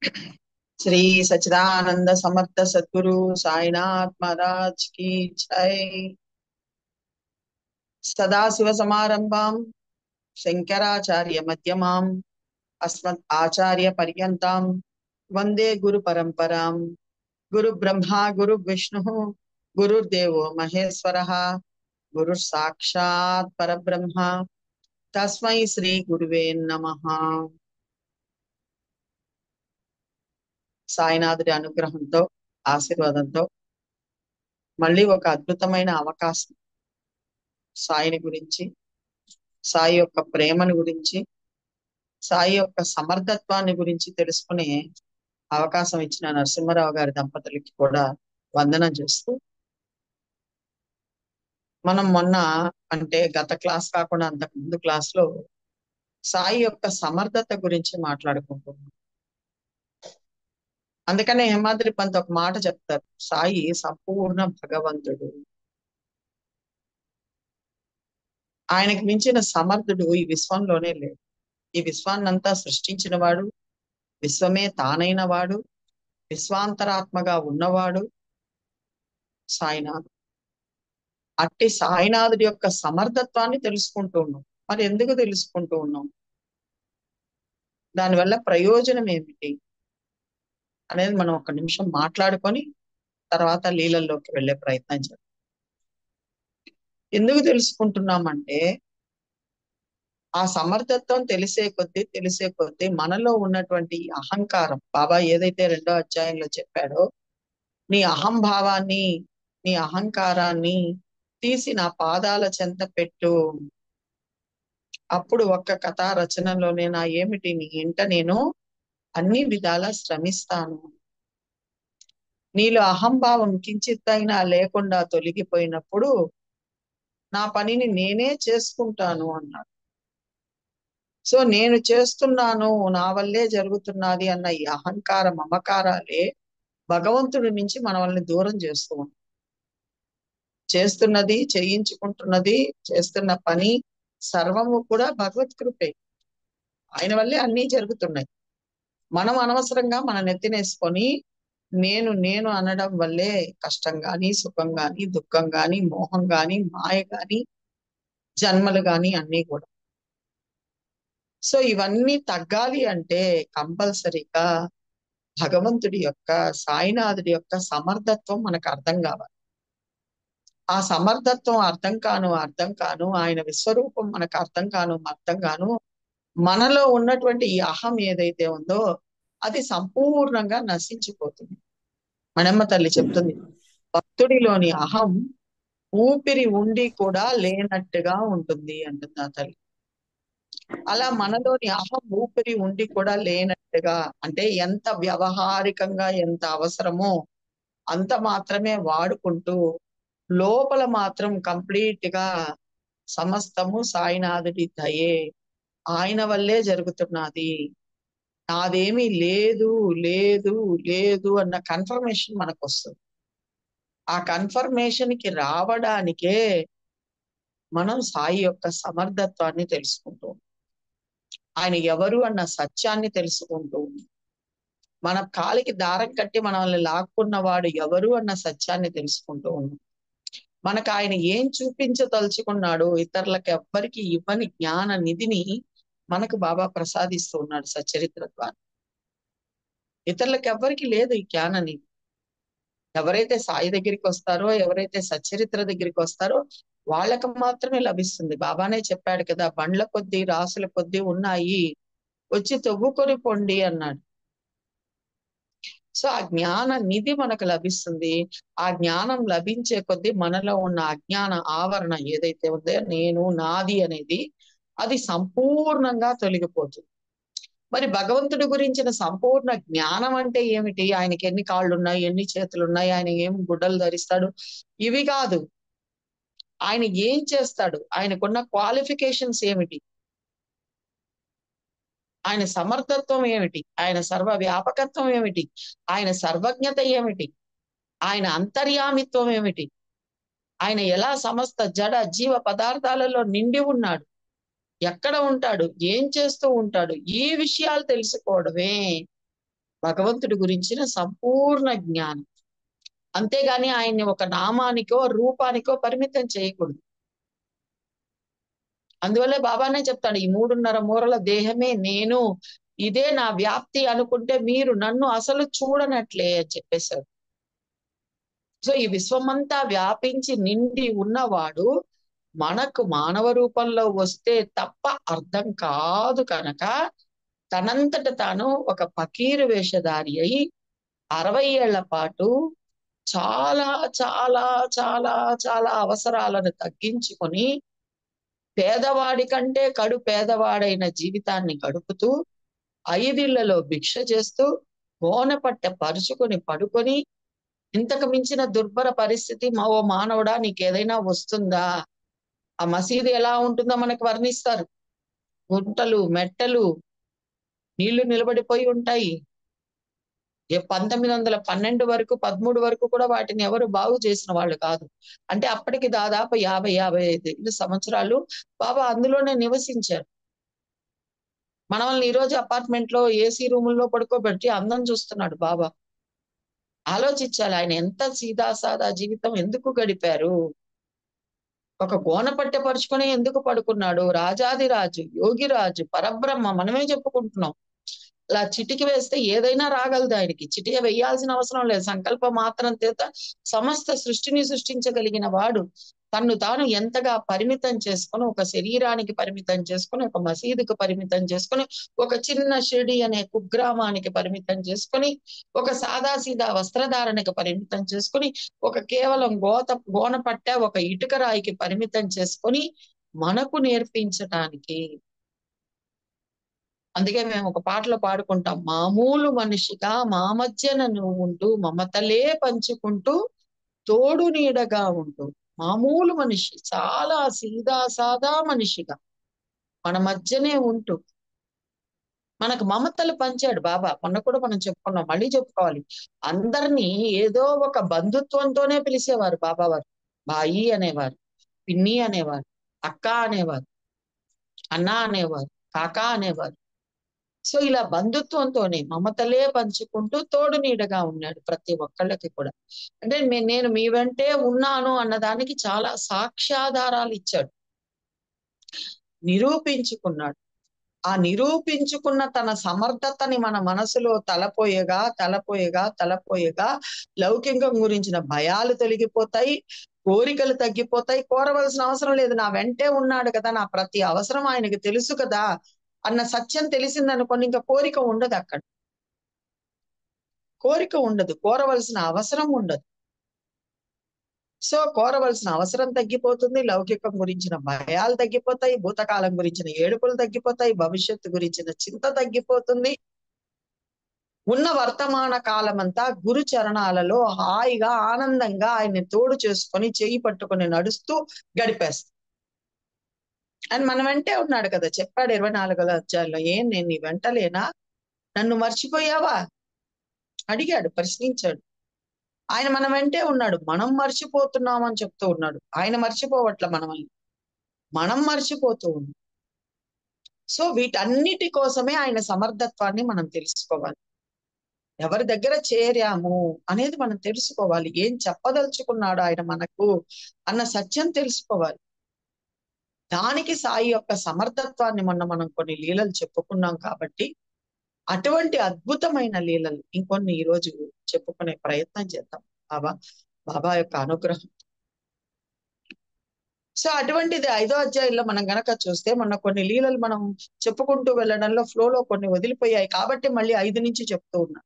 श्री सच्चिदानंद समर्थ सद्गुरु साईनाथ महाराज की जय। सदाशिव समारंभां शंकराचार्य मध्यमाम् अस्मत् आचार्य पर्यन्तां वंदे गुरु परंपरां। गुरु ब्रह्मा गुरु विष्णु गुरुर्देवो महेश्वरः गुरु साक्षात् परब्रह्म तस्मै श्री गुरुवे नमः। సాయినాథుడి అనుగ్రహంతో ఆశీర్వాదంతో మళ్ళీ ఒక అద్భుతమైన అవకాశం సాయిని గురించి, సాయి యొక్క ప్రేమను గురించి, సాయి యొక్క సమర్థత్వాన్ని గురించి తెలుసుకునే అవకాశం ఇచ్చిన నరసింహారావు గారి దంపతులకి కూడా వందనం చేస్తూ, మనం మొన్న అంటే గత క్లాస్ కాకుండా అంతకు ముందు క్లాస్ లో సాయి యొక్క సమర్థత గురించి మాట్లాడుకుంటున్నాం. అందుకనే హేమాద్రి పంత్ ఒక మాట చెప్తారు, సాయి సంపూర్ణ భగవంతుడు, ఆయనకు మించిన సమర్థుడు ఈ విశ్వంలోనే లేడు. ఈ విశ్వాన్నంతా సృష్టించిన వాడు, విశ్వమే తానైన వాడు, విశ్వాంతరాత్మగా ఉన్నవాడు సాయినాథుడు. అట్టి సాయినాథుడి యొక్క సమర్థత్వాన్ని తెలుసుకుంటూ ఉన్నాం. మరి ఎందుకు తెలుసుకుంటూ ఉన్నాం, దానివల్ల ప్రయోజనం ఏమిటి అనేది మనం ఒక నిమిషం మాట్లాడుకొని తర్వాత లీలల్లోకి వెళ్ళే ప్రయత్నం చేద్దాం. ఎందుకు తెలుసుకుంటున్నామంటే, ఆ సమర్థత్వం తెలిసే కొద్దీ మనలో ఉన్నటువంటి అహంకారం, బాబా ఏదైతే 2వ అధ్యాయంలో చెప్పాడో, నీ అహంభావాన్ని, నీ అహంకారాన్ని తీసి నా పాదాల చెంత పెట్టు, అప్పుడు ఒక్క కథా రచనలోనే నా ఏమిటి నీ ఇంట నేను అన్ని విధాలా శ్రమిస్తాను. నీలో అహంభావం కించిత్తైనా లేకుండా తొలగిపోయినప్పుడు నా పనిని నేనే చేసుకుంటాను అన్నాడు. సో నేను చేస్తున్నాను, నా వల్లే జరుగుతున్నది అన్న ఈ అహంకార మమకారాలే భగవంతుడి నుంచి మనల్ని దూరం చేస్తూ ఉంటాయి. చేస్తున్నది, చేయించుకుంటున్నది, చేస్తున్న పని సర్వము కూడా భగవత్ కృపే. ఆయన వల్లే అన్నీ జరుగుతున్నాయి. మనం అనవసరంగా మన నెత్తినేసుకొని నేను నేను అనడం వల్లే కష్టం గాని, సుఖం గాని, దుఃఖం గాని, మోహం గాని, మాయ గాని, జన్మలు గాని అన్నీ కూడా. సో ఇవన్నీ తగ్గాలి అంటే కంపల్సరీగా భగవంతుడి యొక్క, సాయినాథుడి యొక్క సమర్థత్వం మనకు అర్థం కావాలి. ఆ సమర్థత్వం అర్థం కాను ఆయన విశ్వరూపం మనకు అర్థం కాను మనలో ఉన్నటువంటి ఈ అహం ఏదైతే ఉందో అది సంపూర్ణంగా నశించిపోతుంది. మనమ్మ తల్లి చెప్తుంది, భక్తుడిలోని అహం ఊపిరి ఉండి కూడా లేనట్టుగా ఉంటుంది అంటుంది ఆ తల్లి. అలా మనలోని అహం ఊపిరి ఉండి కూడా లేనట్టుగా, అంటే ఎంత వ్యవహారికంగా ఎంత అవసరమో అంత మాత్రమే వాడుకుంటూ, లోపల మాత్రం కంప్లీట్ గా సమస్తము సాయినాథుడి దయే, ఆయన వల్లే జరుగుతున్నది, నాదేమీ లేదు లేదు లేదు అన్న కన్ఫర్మేషన్ మనకు వస్తుంది. ఆ కన్ఫర్మేషన్ కి రావడానికే మనం సాయి యొక్క సమర్థత్వాన్ని తెలుసుకుంటూ, ఆయన ఎవరు అన్న సత్యాన్ని తెలుసుకుంటూ, మన కాలికి దారం కట్టి మనల్ని లాక్కున్నవాడు ఎవరు అన్న సత్యాన్ని తెలుసుకుంటూ ఉన్నాం. మనకు ఆయన ఏం చూపించదలుచుకున్నాడు, ఇతరులకు ఎవ్వరికి ఇవ్వని జ్ఞాన నిధిని మనకు బాబా ప్రసాదిస్తూ ఉన్నాడు సచ్చరిత్ర ద్వారా. ఇతరులకు ఎవ్వరికి లేదు ఈ జ్ఞాన నిధి. ఎవరైతే సాయి దగ్గరికి వస్తారో, ఎవరైతే సచ్చరిత్ర దగ్గరికి వస్తారో వాళ్ళకు మాత్రమే లభిస్తుంది. బాబానే చెప్పాడు కదా, బండ్ల కొద్దీ రాసుల కొద్దీ ఉన్నాయి, వచ్చి తవ్వుకొని పొండి అన్నాడు. సో ఆ జ్ఞాన నిధి మనకు లభిస్తుంది. ఆ జ్ఞానం లభించే కొద్దీ మనలో ఉన్న అజ్ఞాన ఆవరణ ఏదైతే ఉందో, నేను నాది అనేది, అది సంపూర్ణంగా తొలగిపోతుంది. మరి భగవంతుడి గురించిన సంపూర్ణ జ్ఞానం అంటే ఏమిటి? ఆయనకి ఎన్ని కాళ్ళు ఉన్నాయి, ఎన్ని చేతులు ఉన్నాయి, ఆయన ఏం గుడ్డలు ధరిస్తాడు, ఇవి కాదు. ఆయన ఏం చేస్తాడు, ఆయనకున్న క్వాలిఫికేషన్స్ ఏమిటి, ఆయన సమర్థత్వం ఏమిటి, ఆయన సర్వ వ్యాపకత్వం ఏమిటి, ఆయన సర్వజ్ఞత ఏమిటి, ఆయన అంతర్యామిత్వం ఏమిటి, ఆయన ఎలా సమస్త జడ జీవ పదార్థాలలో నిండి ఉన్నాడు, ఎక్కడ ఉంటాడు, ఏం చేస్తూ ఉంటాడు, ఈ విషయాలు తెలుసుకోవడమే భగవంతుడి గురించిన సంపూర్ణ జ్ఞానం. అంతేగాని ఆయన్ని ఒక నామానికో రూపానికో పరిమితం చేయకూడదు. అందువల్లే బాబానే చెప్తాడు, ఈ 3.5 మూరల దేహమే నేను, ఇదే నా వ్యాప్తి అనుకుంటే మీరు నన్ను అసలు చూడనట్లే అని చెప్పేశాడు. సో ఈ విశ్వమంతా వ్యాపించి నిండి ఉన్నవాడు మనకు మానవ రూపంలో వస్తే తప్ప అర్థం కాదు కనుక తనంతట తాను ఒక ఫకీరు వేషధారి అయి 60 ఏళ్ల పాటు చాలా చాలా చాలా చాలా అవసరాలను తగ్గించుకొని పేదవాడి కంటే కడు పేదవాడైన జీవితాన్ని గడుపుతూ 5 ఇళ్లలో భిక్ష చేస్తూ గోనెపట్టె పరుచుకొని పడుకొని ఇంతకు మించిన దుర్భర పరిస్థితి ఓ మానవుడా నీకేదైనా వస్తుందా? ఆ మసీదు ఎలా ఉంటుందో మనకు వర్ణిస్తారు. గుంటలు మెట్టలు నీళ్లు నిలబడిపోయి ఉంటాయి. 1912 వరకు 13 వరకు కూడా వాటిని ఎవరు బాగు చేసిన వాళ్ళు కాదు. అంటే అప్పటికి దాదాపు 50-55 సంవత్సరాలు బాబా అందులోనే నివసించారు. మనల్ని ఈ రోజు అపార్ట్మెంట్ లో ఏసీ రూముల్లో పడుకోబెట్టి అందం చూస్తున్నాడు బాబా. ఆలోచించాలి ఆయన ఎంత సీదాసాదా జీవితం ఎందుకు గడిపారు. ఒక గోనపట్టె పరుచుకొని ఎందుకు పడుకున్నాడు. రాజాదిరాజు, యోగిరాజు, పరబ్రహ్మ మనమే చెప్పుకుంటున్నాం. అలా చిటికి వేస్తే ఏదైనా రాగలదు ఆయనకి. చిటిక వేయాల్సిన అవసరం లేదు. సంకల్ప మాత్రం చేత సమస్త సృష్టిని సృష్టించగలిగిన వాడు తన్ను తాను ఎంతగా పరిమితం చేసుకొని, ఒక శరీరానికి పరిమితం చేసుకొని, ఒక మసీదుకు పరిమితం చేసుకొని, ఒక చిన్న షిరిడి అనే కుగ్రామానికి పరిమితం చేసుకొని, ఒక సాదాసీదా వస్త్రధారణకి పరిమితం చేసుకొని, ఒక కేవలం గోనపట్ట ఒక ఇటుక రాయికి పరిమితం చేసుకొని మనకు నేర్పించటానికి. అందుకే మేము ఒక పాటలో పాడుకుంటాం, మామూలు మనిషిగా మా మధ్యన నువ్వు ఉంటూ మమతలే పంచుకుంటూ తోడు నీడగా ఉంటూ. మామూలు మనిషి, చాలా సీదా సాదా మనిషిగా మన మధ్యనే ఉంటూ మనకు మమతలు పంచాడు బాబా. మొన్న కూడా మనం చెప్పుకున్నాం, మళ్ళీ చెప్పుకోవాలి. అందరినీ ఏదో ఒక బంధుత్వంతోనే పిలిచేవారు బాబా వారు. బాయి అనేవారు, పిన్ని అనేవారు, అక్క అనేవారు, అన్న అనేవారు, కాకా అనేవారు. సో ఇలా బంధుత్వంతోనే మమతలే పంచుకుంటూ తోడు నీడగా ఉన్నాడు ప్రతి ఒక్కళ్ళకి కూడా. అంటే నేను మీ వెంటే ఉన్నాను అన్నదానికి చాలా సాక్ష్యాధారాలు ఇచ్చాడు, నిరూపించుకున్నాడు. ఆ నిరూపించుకున్న తన సమర్థతని మన మనసులో తలపోయగా తలపోయగా తలపోయగా లౌకికం గురించిన భయాలు తొలగిపోతాయి, కోరికలు తగ్గిపోతాయి. కోరవలసిన అవసరం లేదు, నా వెంటే ఉన్నాడు కదా, నా ప్రతి అవసరం ఆయనకి తెలుసు కదా అన్న సత్యం తెలిసిందనుకోండి, ఇంకా కోరిక ఉండదు. అక్కడ కోరిక ఉండదు, కోరవలసిన అవసరం ఉండదు. సో కోరవలసిన అవసరం తగ్గిపోతుంది, లౌకికం గురించిన భయాలు తగ్గిపోతాయి, భూతకాలం గురించిన ఏడుపులు తగ్గిపోతాయి, భవిష్యత్తు గురించిన చింత తగ్గిపోతుంది. ఉన్న వర్తమాన కాలం అంతా గురు చరణాలలో హాయిగా ఆనందంగా ఆయన్ని తోడు చేసుకొని చేయి పట్టుకొని నడుస్తూ గడిపేస్తాం. అని మన వెంటే ఉన్నాడు కదా, చెప్పాడు 24వ అధ్యాయంలో, ఏం నేను నీ వెంటలేనా, నన్ను మర్చిపోయావా అడిగాడు, ప్రశ్నించాడు. ఆయన మన వెంటే ఉన్నాడు, మనం మర్చిపోతున్నాం అని చెప్తూ ఉన్నాడు. ఆయన మర్చిపోవట్ల మనల్ని, మనం మర్చిపోతూ ఉన్నాం. సో వీటన్నిటి కోసమే ఆయన సమర్థత్వాన్ని మనం తెలుసుకోవాలి. ఎవరి దగ్గర చేరాము అనేది మనం తెలుసుకోవాలి. ఏం చెప్పదలుచుకున్నాడు ఆయన మనకు అన్న సత్యం తెలుసుకోవాలి. దానికి సాయి యొక్క సమర్థత్వాన్ని మొన్న మనం కొన్ని లీలలు చెప్పుకున్నాం కాబట్టి అటువంటి అద్భుతమైన లీలలు ఇంకొన్ని ఈ రోజు చెప్పుకునే ప్రయత్నం చేద్దాం. బాబా యొక్క అనుగ్రహం. సో అటువంటిది 5వ అధ్యాయంలో మనం గనక చూస్తే మొన్న కొన్ని లీలలు మనం చెప్పుకుంటూ వెళ్ళడంలో ఫ్లోలో కొన్ని వదిలిపోయాయి కాబట్టి మళ్ళీ 5 నుంచి చెప్తూ ఉన్నా.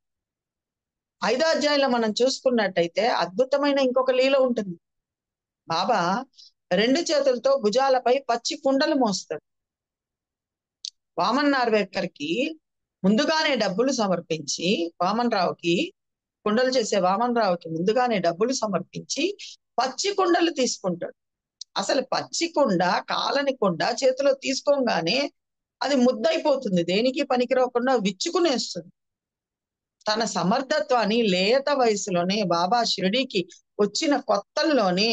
5వ అధ్యాయంలో మనం చూసుకున్నట్టయితే అద్భుతమైన ఇంకొక లీల ఉంటుంది. బాబా 2 చేతులతో భుజాలపై పచ్చి కుండలు మోస్తాడు. వామన్ నార్వేకర్కి ముందుగానే డబ్బులు సమర్పించి, వామన్ రావుకి కుండలు చేసే వామన్ రావుకి ముందుగానే డబ్బులు సమర్పించి పచ్చి కుండలు తీసుకుంటాడు. అసలు పచ్చి కుండ, కాలని కుండ చేతిలో తీసుకోగానే అది ముద్దయిపోతుంది, దేనికి పనికిరాకుండా విచ్చుకునేస్తుంది. తన సమర్థత్వాన్ని లేత వయసులోనే బాబా షిరిడీకి వచ్చిన కొత్తల్లోనే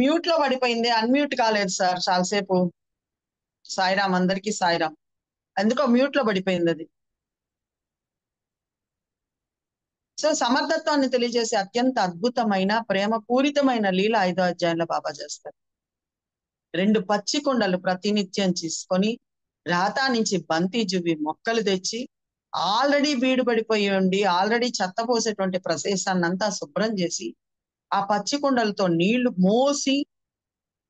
మ్యూట్ లో పడిపోయింది, అన్మ్యూట్ కాలేదు సార్ చాలాసేపు. సాయిరామ్, అందరికీ సాయిరామ్. ఎందుకో మ్యూట్ లో పడిపోయింది అది. సో సమర్థత్వాన్ని తెలియజేసే అత్యంత అద్భుతమైన ప్రేమ పూరితమైన లీల 5వ అధ్యాయంలో బాబా చేస్తారు. 2 పచ్చి కుండలు ప్రతినిత్యం తీసుకొని రాతా నుంచి బంతి జువి మొక్కలు తెచ్చి ఆల్రెడీ బీడు పడిపోయి ఉండి ఆల్రెడీ చెత్త పోసేటువంటి ప్రదేశాన్ని అంతా శుభ్రం చేసి ఆ పచ్చి కుండలతో నీళ్లు మోసి,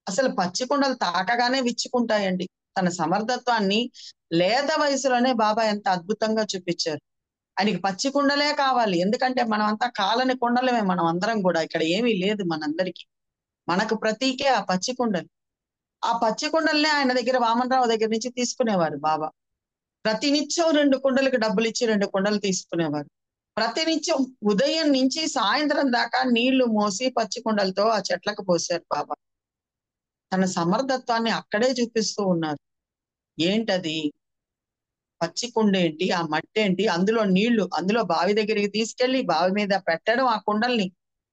అసలు పచ్చి కుండలు తాకగానే విచ్చుకుంటాయండి. తన సమర్థత్వాన్ని లేత వయసులోనే బాబా ఎంత అద్భుతంగా చూపించారు. ఆయనకి పచ్చి కుండలే కావాలి, ఎందుకంటే మనం అంతా కాలని కుండలమే, మనం అందరం కూడా ఇక్కడ ఏమీ లేదు మనందరికీ. మనకు ప్రతీకే ఆ పచ్చి కుండలు. ఆ పచ్చి కుండల్నే ఆయన దగ్గర వామనరావు దగ్గర నుంచి తీసుకునేవారు బాబా. ప్రతినిత్యం 2 కుండలకు డబ్బులు ఇచ్చి 2 కుండలు తీసుకునేవారు. ప్రతినిత్యం ఉదయం నుంచి సాయంత్రం దాకా నీళ్లు మోసి పచ్చి కుండలతో ఆ చెట్లకు పోసారు బాబా. తన సమర్థత్వాన్ని అక్కడే చూపిస్తూ ఉన్నారు. ఏంటది? పచ్చి కుండ ఏంటి, ఆ మట్టి ఏంటి, అందులో నీళ్లు, అందులో బావి దగ్గరికి తీసుకెళ్లి బావి మీద పెట్టడం, ఆ కుండల్ని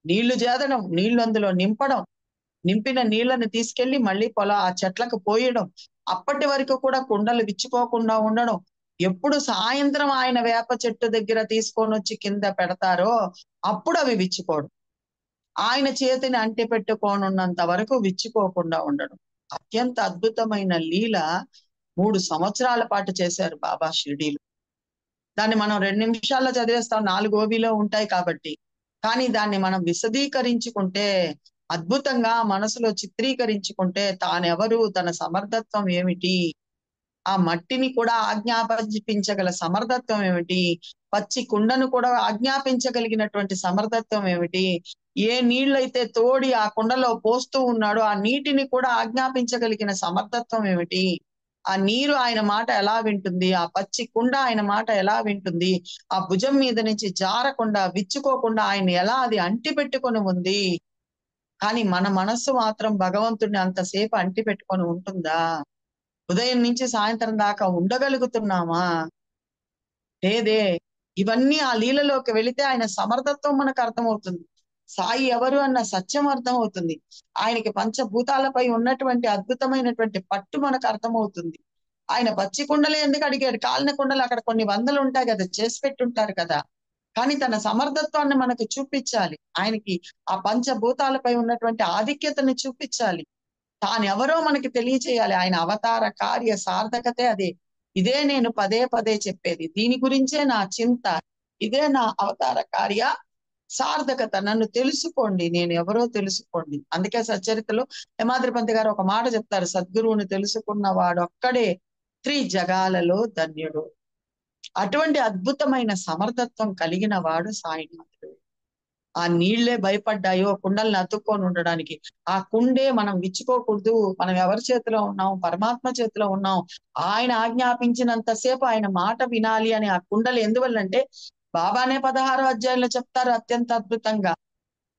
నీళ్లు చేదడం, నీళ్లు అందులో నింపడం, నింపిన నీళ్లను తీసుకెళ్లి మళ్ళీ ఆ చెట్లకు పోయడం, అప్పటి వరకు కూడా కుండలు విచ్చుకోకుండా ఉండడం. ఎప్పుడు సాయంత్రం ఆయన వేప చెట్టు దగ్గర తీసుకొని వచ్చి కింద పెడతారో అప్పుడు అవి విచ్చుకోవడం, ఆయన చేతిని అంటి పెట్టుకోనున్నంత వరకు విచ్చుకోకుండా ఉండడం. అత్యంత అద్భుతమైన లీల 3 సంవత్సరాల పాటు చేశారు బాబా షిరిడీలో. దాన్ని మనం 2 నిమిషాల్లో చదివేస్తాం, 4 ఓబీలో ఉంటాయి కాబట్టి. కానీ దాన్ని మనం విశదీకరించుకుంటే, అద్భుతంగా మనసులో చిత్రీకరించుకుంటే తానెవరు, తన సమర్థత్వం ఏమిటి, ఆ మట్టిని కూడా ఆజ్ఞాపించగల సమర్థత్వం ఏమిటి, పచ్చి కుండను కూడా ఆజ్ఞాపించగలిగినటువంటి సమర్థత్వం ఏమిటి, ఏ నీళ్ళైతే తోడి ఆ కుండలో పోస్తూ ఉన్నాడో ఆ నీటిని కూడా ఆజ్ఞాపించగలిగిన సమర్థత్వం ఏమిటి, ఆ నీరు ఆయన మాట ఎలా వింటుంది, ఆ పచ్చి కుండ ఆయన మాట ఎలా వింటుంది, ఆ భుజం మీద నుంచి జారకుండా విచ్చుకోకుండా ఆయన ఎలా అది అంటి పెట్టుకొని ఉంది. కానీ మన మనస్సు మాత్రం భగవంతుడిని అంతసేపు అంటి పెట్టుకొని ఉంటుందా? ఉదయం నుంచి సాయంత్రం దాకా ఉండగలుగుతున్నామా? లేదే. ఇవన్నీ ఆ లీలలోకి వెళితే ఆయన సమర్థత్వం మనకు అర్థమవుతుంది. సాయి ఎవరు అన్న సత్యం అర్థమవుతుంది. ఆయనకి పంచభూతాలపై ఉన్నటువంటి అద్భుతమైనటువంటి పట్టు మనకు అర్థమవుతుంది. ఆయన పచ్చి కుండలే ఎందుకు అడిగాడు? కాలిన కుండలు అక్కడ కొన్ని వందలు ఉంటాయి కదా, చేసి పెట్టుంటారు కదా. కానీ తన సమర్థత్వాన్ని మనకు చూపించాలి. ఆయనకి ఆ పంచభూతాలపై ఉన్నటువంటి ఆధిక్యతని చూపించాలి. తానెవరో మనకి తెలియచేయాలి. ఆయన అవతార కార్య సార్థకతే అదే. ఇదే నేను పదే పదే చెప్పేది. దీని గురించే నా చింత. ఇదే నా అవతార కార్య సార్థకత. నన్ను తెలుసుకోండి, నేను ఎవరో తెలుసుకోండి. అందుకే సచ్చరితలో హేమాద్రిపంత్ గారు ఒక మాట చెప్తారు, సద్గురువుని తెలుసుకున్న వాడు ఒక్కడే జగాలలో ధన్యుడు. అటువంటి అద్భుతమైన సమర్థత్వం కలిగిన వాడు సాయినాథుడు. ఆ నీళ్లే భయపడ్డాయో కుండల్ని అతుక్కొని ఉండడానికి. ఆ కుండే మనం విచ్చుకోకూడదు, మనం ఎవరి చేతిలో ఉన్నాం? పరమాత్మ చేతిలో ఉన్నాం. ఆయన ఆజ్ఞాపించినంతసేపు ఆయన మాట వినాలి అని ఆ కుండలు ఎందువల్లంటే బాబానే 16వ అధ్యాయంలో చెప్తారు అత్యంత అద్భుతంగా.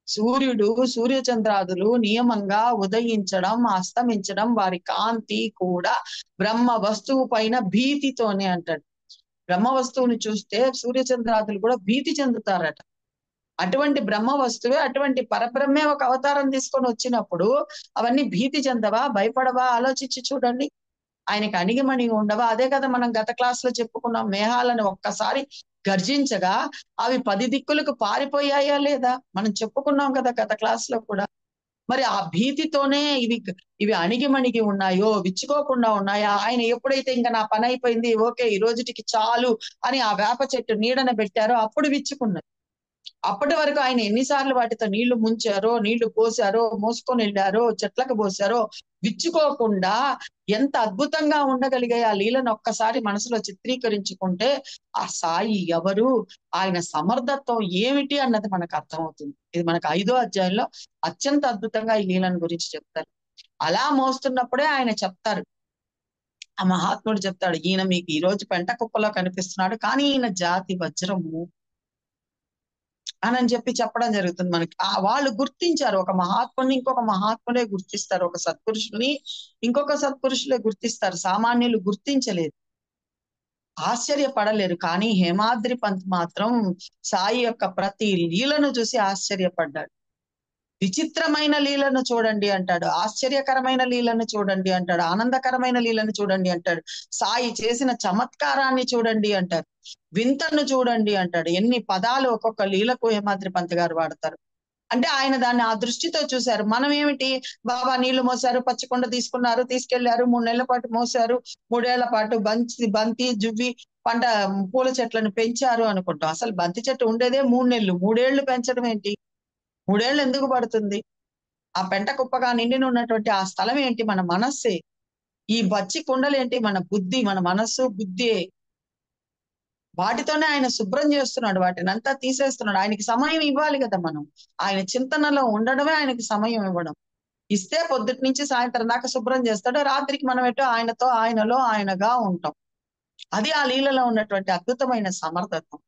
సూర్యుడు, సూర్యచంద్రాదులు నియమంగా ఉదయించడం, అస్తమించడం, వారి కాంతి కూడా బ్రహ్మ వస్తువు పైన భీతితోనే అంటాడు. బ్రహ్మ వస్తువుని చూస్తే సూర్యచంద్రాదులు కూడా భీతి చెందుతారట. అటువంటి బ్రహ్మ వస్తువే, అటువంటి పరబ్రహ్మే ఒక అవతారం తీసుకొని వచ్చినప్పుడు అవన్నీ భీతి చెందవా, భయపడవా? ఆలోచించి చూడండి. ఆయనకి అణిగిమణిగి ఉండవా? అదే కదా మనం గత క్లాస్ లో చెప్పుకున్నాం. మేఘాలను ఒక్కసారి గర్జించగా అవి 10 దిక్కులకు పారిపోయాయా లేదా? మనం చెప్పుకున్నాం కదా గత క్లాస్ లో కూడా. మరి ఆ భీతితోనే ఇవి అణిగిమణిగి ఉన్నాయో, విచ్చుకోకుండా ఉన్నాయా? ఆయన ఎప్పుడైతే ఇంకా నా పని అయిపోయింది, ఓకే ఈ రోజుటికి చాలు అని ఆ వేప చెట్టు నీడన పెట్టారో అప్పుడు విచ్చుకున్నది. అప్పటి వరకు ఆయన ఎన్నిసార్లు వాటితో నీళ్లు ముంచారో, నీళ్లు పోసారో, మోసుకొని వెళ్ళారో, చెట్లకు పోసారో, విచ్చుకోకుండా ఎంత అద్భుతంగా ఉండగలిగాయి ఆ లీలను ఒక్కసారి మనసులో చిత్రీకరించుకుంటే ఆ సాయి ఎవరు, ఆయన సమర్థత్వం ఏమిటి అన్నది మనకు అర్థమవుతుంది. ఇది మనకు 5వ అధ్యాయంలో అత్యంత అద్భుతంగా ఈ లీలను గురించి చెప్తారు. అలా మోస్తున్నప్పుడే ఆయన చెప్తారు, ఆ మహాత్ముడు చెప్తాడు, ఈయన మీకు ఈ రోజు పెంట కుప్పలో కనిపిస్తున్నాడు, కానీ ఈయన జాతి వజ్రము అని చెప్పి చెప్పడం జరుగుతుంది మనకి. వాళ్ళు గుర్తించారు. ఒక మహాత్ముని ఇంకొక మహాత్ములే గుర్తిస్తారు, ఒక సత్పురుషుని ఇంకొక సత్పురుషులే గుర్తిస్తారు. సామాన్యులు గుర్తించలేదు, ఆశ్చర్యపడలేరు. కానీ హేమాద్రి పంత్ మాత్రం సాయి యొక్క ప్రతి లీలను చూసి ఆశ్చర్యపడ్డాడు. విచిత్రమైన లీలను చూడండి అంటాడు, ఆశ్చర్యకరమైన లీలను చూడండి అంటాడు, ఆనందకరమైన లీలను చూడండి అంటాడు, సాయి చేసిన చమత్కారాన్ని చూడండి అంటారు, వింతను చూడండి అంటాడు. ఎన్ని పదాలు ఒక్కొక్క లీలకు హేమాద్రి పంత్ గారు వాడతారు. అంటే ఆయన దాన్ని ఆ దృష్టితో చూశారు. మనం ఏమిటి, బాబా నీళ్లు మోసారు, పచ్చికొండ తీసుకున్నారు, తీసుకెళ్లారు, 3 నెలల పాటు మోసారు, 3 ఏళ్ల పాటు బంతి జువ్వి పంట పూల చెట్లను పెంచారు అనుకుంటాం. అసలు బంతి చెట్టు ఉండేదే 3 నెలలు, 3 ఏళ్లు పెంచడం ఏంటి? 3 ఏళ్లు ఎందుకు పడుతుంది? ఆ పెంట కుప్పగా నిండిన ఉన్నటువంటి ఆ స్థలం ఏంటి? మన మనస్సే. ఈ బచ్చి కుండలేంటి? మన బుద్ధి, మన మనస్సు బుద్ధే. వాటితోనే ఆయన శుభ్రం చేస్తున్నాడు, వాటిని అంతా తీసేస్తున్నాడు. ఆయనకి సమయం ఇవ్వాలి కదా మనం. ఆయన చింతనలో ఉండడమే ఆయనకి సమయం ఇవ్వడం. ఇస్తే పొద్దుటి నుంచి సాయంత్రం దాకా శుభ్రం చేస్తాడు, రాత్రికి మనం ఎటో ఆయనతో ఆయనలో ఆయనగా ఉంటాం. అది ఆ లీలలో ఉన్నటువంటి అద్భుతమైన సమర్థత్వం.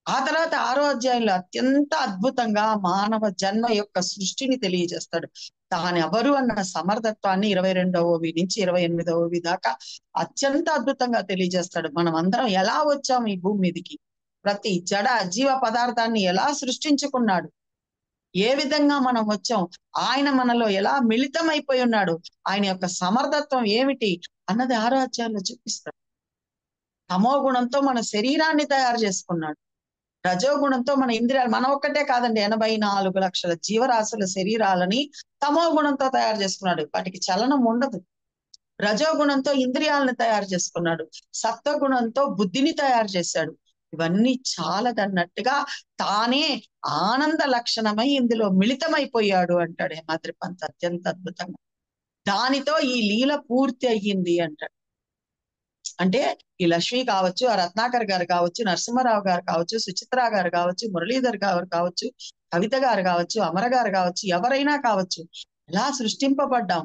ఆ తర్వాత 6వ అధ్యాయంలో అత్యంత అద్భుతంగా మానవ జన్మ యొక్క సృష్టిని తెలియజేస్తాడు. తానెవరు అన్న సమర్థత్వాన్ని 22వ నుంచి 28వ దాకా అత్యంత అద్భుతంగా తెలియజేస్తాడు. మనం అందరం ఎలా వచ్చాం ఈ భూమి మీదకి, ప్రతి జడ జీవ పదార్థాన్ని ఎలా సృష్టించుకున్నాడు, ఏ విధంగా మనం వచ్చాం, ఆయన మనలో ఎలా మిళితమైపోయి ఉన్నాడు, ఆయన యొక్క సమర్థత్వం ఏమిటి అన్నది 6వ అధ్యాయంలో చూపిస్తాడు. తమో గుణంతో మన శరీరాన్ని తయారు చేసుకున్నాడు, రజోగుణంతో మన ఇంద్రియాలు, మనం ఒక్కటే కాదండి, 84 లక్షల జీవరాశుల శరీరాలని తమో గుణంతో తయారు చేసుకున్నాడు. వాటికి చలనం ఉండదు. రజోగుణంతో ఇంద్రియాలను తయారు చేసుకున్నాడు, సత్వగుణంతో బుద్ధిని తయారు చేశాడు. ఇవన్నీ చాలదన్నట్టుగా తానే ఆనంద లక్షణమై ఇందులో మిళితమైపోయాడు అంటాడు హేమాద్రి పంత్ అత్యంత అద్భుతంగా. దానితో ఈ లీల పూర్తి అయ్యింది అంటాడు. అంటే ఈ లక్ష్మి కావచ్చు, ఆ రత్నాకర్ గారు కావచ్చు, నరసింహారావు గారు కావచ్చు, సుచిత్ర గారు కావచ్చు, మురళీధర్ గారు కావచ్చు, కవిత గారు కావచ్చు, అమర గారు కావచ్చు, ఎవరైనా కావచ్చు, ఎలా సృష్టింపబడ్డాం,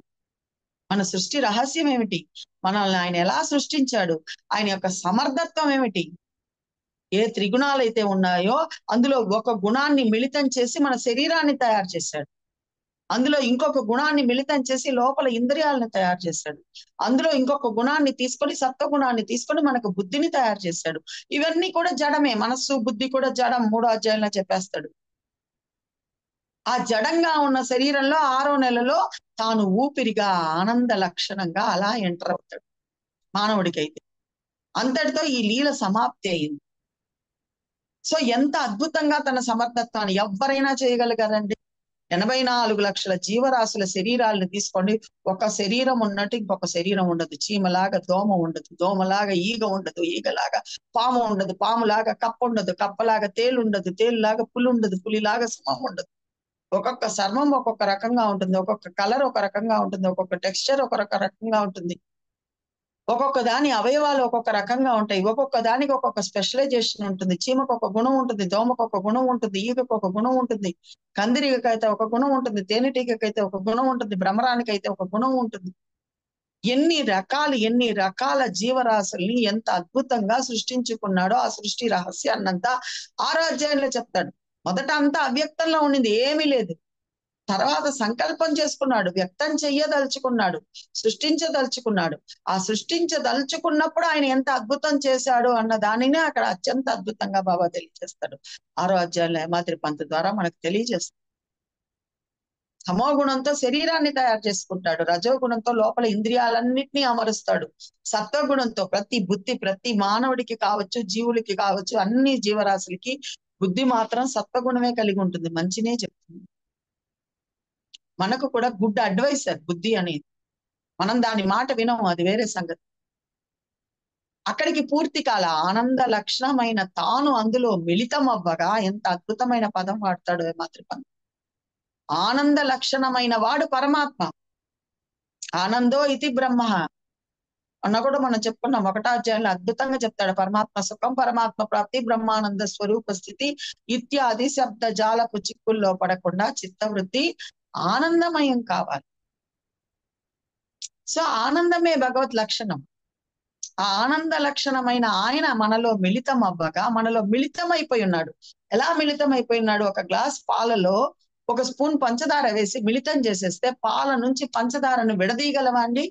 మన సృష్టి రహస్యం ఏమిటి, మనల్ని ఆయన ఎలా సృష్టించాడు, ఆయన యొక్క సమర్థత్వం ఏమిటి, ఏ త్రిగుణాలు అయితే ఉన్నాయో అందులో ఒక గుణాన్ని మిళితం చేసి మన శరీరాన్ని తయారు చేశాడు, అందులో ఇంకొక గుణాన్ని మిళితం చేసి లోపల ఇంద్రియాలను తయారు చేశాడు, అందులో ఇంకొక గుణాన్ని తీసుకొని సత్వగుణాన్ని తీసుకొని మనకు బుద్ధిని తయారు చేశాడు. ఇవన్నీ కూడా జడమే, మనస్సు బుద్ధి కూడా జడం, 3వ అధ్యాయంలో చెప్పేస్తాడు. ఆ జడంగా ఉన్న శరీరంలో 6వ నెలలో తాను ఊపిరిగా ఆనంద లక్షణంగా అలా ఎంటర్ అవుతాడు మానవుడికైతే. అంతటితో ఈ లీల సమాప్తి అయింది. సో ఎంత అద్భుతంగా తన సమర్థత్వాన్ని ఎవరైనా చేయగలిగారండి. 84 లక్షల జీవరాశుల శరీరాలను తీసుకోండి, ఒక శరీరం ఉన్నట్టు ఇంకొక శరీరం ఉండదు, చీమలాగా దోమ ఉండదు, దోమలాగా ఈగ ఉండదు, ఈగలాగా పాము ఉండదు, పాములాగా కప్ప ఉండదు, కప్పలాగా తేలు ఉండదు, తేలులాగా పులి ఉండదు, పులిలాగా సింహం ఉండదు. ఒక్కొక్క చర్మం ఒక్కొక్క రకంగా ఉంటుంది, ఒక్కొక్క కలర్ ఒక రకంగా ఉంటుంది, ఒక్కొక్క టెక్స్చర్ ఒక రకంగా ఉంటుంది, ఒక్కొక్క దాని అవయవాలు ఒక్కొక్క రకంగా ఉంటాయి, ఒక్కొక్క దానికి ఒక్కొక్క స్పెషలైజేషన్ ఉంటుంది. చీమకు ఒక గుణం ఉంటుంది, దోమకు ఒక గుణం ఉంటుంది, ఈగకు ఒక గుణం ఉంటుంది, కందిరీగకైతే ఒక గుణం ఉంటుంది, తేనెటీగకైతే ఒక గుణం ఉంటుంది, భ్రమరానికైతే ఒక గుణం ఉంటుంది. ఎన్ని రకాల జీవరాశుల్ని ఎంత అద్భుతంగా సృష్టించుకున్నాడో ఆ సృష్టి రహస్యాన్నంతా 6వ అధ్యాయంలో చెప్తాడు. మొదట అంతా అవ్యక్తంలో ఉండింది, ఏమీ లేదు. తర్వాత సంకల్పం చేసుకున్నాడు, వ్యక్తం చెయ్యదలుచుకున్నాడు, సృష్టించదలుచుకున్నాడు. ఆ సృష్టించదలుచుకున్నప్పుడు ఆయన ఎంత అద్భుతం చేశాడు అన్న దానినే అక్కడ అత్యంత అద్భుతంగా బాబా తెలియజేస్తాడు. 6వ అధ్యాయంలో హేమాద్రి పంత్ ద్వారా మనకు తెలియజేస్తాడు. తమో గుణంతో శరీరాన్ని తయారు చేసుకుంటాడు, రజోగుణంతో లోపల ఇంద్రియాలన్నిటినీ అమరుస్తాడు, సత్వగుణంతో ప్రతి మానవుడికి కావచ్చు, జీవులకి కావచ్చు, అన్ని జీవరాశులకి బుద్ధి మాత్రం సత్వగుణమే కలిగి ఉంటుంది, మంచినే చెప్తుంది. మనకు కూడా గుడ్ అడ్వైసర్ బుద్ధి అనేది, మనం దాని మాట వినము, అది వేరే సంగతి. అక్కడికి పూర్తి కాల ఆనంద లక్షణమైన తాను అందులో మిళితం అవ్వగా ఎంత అద్భుతమైన పదం వాడతాడు హేమాద్రి పంత్. ఆనంద లక్షణమైన వాడు పరమాత్మ, ఆనందో ఇతి బ్రహ్మ అన్న కూడా మనం చెప్పుకున్నాం. 1వ అధ్యాయంలో అద్భుతంగా చెప్తాడు, పరమాత్మ సుఖం, పరమాత్మ ప్రాప్తి, బ్రహ్మానంద స్వరూప స్థితి ఇత్యాది శబ్ద జాలపు చిక్కుల్లో పడకుండా చిత్తవృత్తి ఆనందమయం కావాలి. సో ఆనందమే భగవత్ లక్షణం. ఆ ఆనంద లక్షణమైన ఆయన మనలో మిళితం అవ్వగా మనలో మిళితమైపోయి ఉన్నాడు. ఎలా మిళితమైపోయి ఉన్నాడు? ఒక గ్లాస్ పాలలో ఒక స్పూన్ పంచదార వేసి మిళితం చేసేస్తే పాల నుంచి పంచదారను విడదీయగలవా అండి?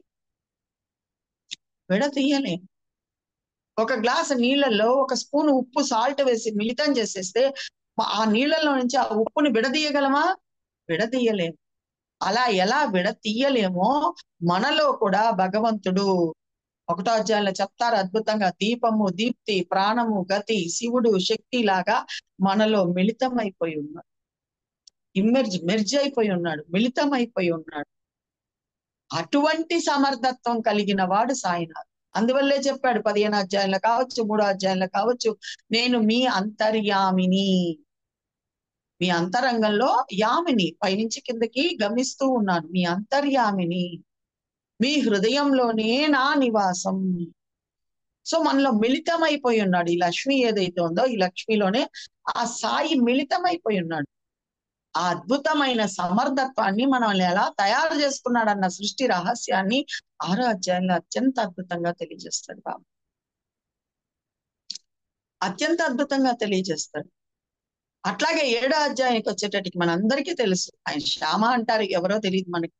విడదీయలేం. ఒక గ్లాసు నీళ్ళల్లో ఒక స్పూన్ ఉప్పు సాల్ట్ వేసి మిళితం చేసేస్తే ఆ నీళ్ళల్లో నుంచి ఆ ఉప్పుని విడదీయగలమా? విడదీయలేము. అలా ఎలా విడతీయలేమో మనలో కూడా భగవంతుడు 1వ అధ్యాయంలో చెప్తారు అద్భుతంగా, దీపము, దీప్తి, ప్రాణము, గతి, శివుడు, శక్తి లాగా మనలో మిళితమైపోయి ఉన్నాడు. మెర్జ్ అయిపోయి ఉన్నాడు, మిళితమైపోయి ఉన్నాడు. అటువంటి సమర్థత్వం కలిగిన వాడు సాయినాథ్. అందువల్లే చెప్పాడు 15వ అధ్యాయంలో కావచ్చు, 3వ అధ్యాయంలో కావచ్చు, నేను మీ అంతర్యామిని. మీ అంతరంగంలో యామిని, పైనుంచి కిందకి గమనిస్తూ ఉన్నాను. మీ అంతర్యామిని, మీ హృదయంలోనే నా నివాసం. సో మనలో మిళితమైపోయి ఉన్నాడు. ఈ లక్ష్మి ఏదైతే ఉందో, ఈ లక్ష్మిలోనే ఆ సాయి మిళితమైపోయి ఉన్నాడు. ఆ అద్భుతమైన సమర్థత్వాన్ని మనల్ని ఎలా తయారు చేసుకున్నాడన్న సృష్టి రహస్యాన్ని 6వ అధ్యాయంలో అత్యంత అద్భుతంగా తెలియజేస్తాడు బాబు. అత్యంత అద్భుతంగా తెలియజేస్తాడు. అట్లాగే 7వ అధ్యాయానికి వచ్చేటట్టుకి మనందరికీ తెలుసు, ఆయన శ్యామ అంటారు, ఎవరో తెలియదు మనకి,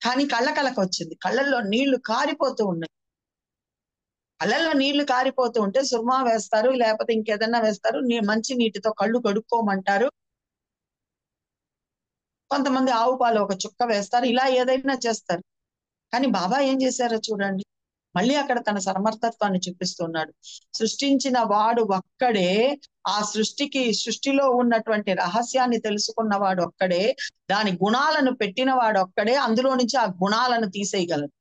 కానీ కళ్ళకు వచ్చింది. కళ్ళల్లో నీళ్లు కారిపోతూ ఉన్నాయి. కళ్ళల్లో నీళ్లు కారిపోతూ ఉంటే సుర్మా వేస్తారు, లేకపోతే ఇంకేదన్నా వేస్తారు, మంచి నీటితో కళ్ళు కడుక్కోమంటారు. కొంతమంది ఆవు పాలు ఒక చుక్క వేస్తారు, ఇలా ఏదైనా చేస్తారు. కానీ బాబా ఏం చేశారో చూడండి, మళ్ళీ అక్కడ తన సమర్థత్వాన్ని చూపిస్తున్నాడు. సృష్టించిన వాడు ఒక్కడే, ఆ సృష్టిలో ఉన్నటువంటి రహస్యాన్ని తెలుసుకున్నవాడు ఒక్కడే, దాని గుణాలను పెట్టిన వాడు ఒక్కడే, అందులో నుంచి ఆ గుణాలను తీసేయగలడు.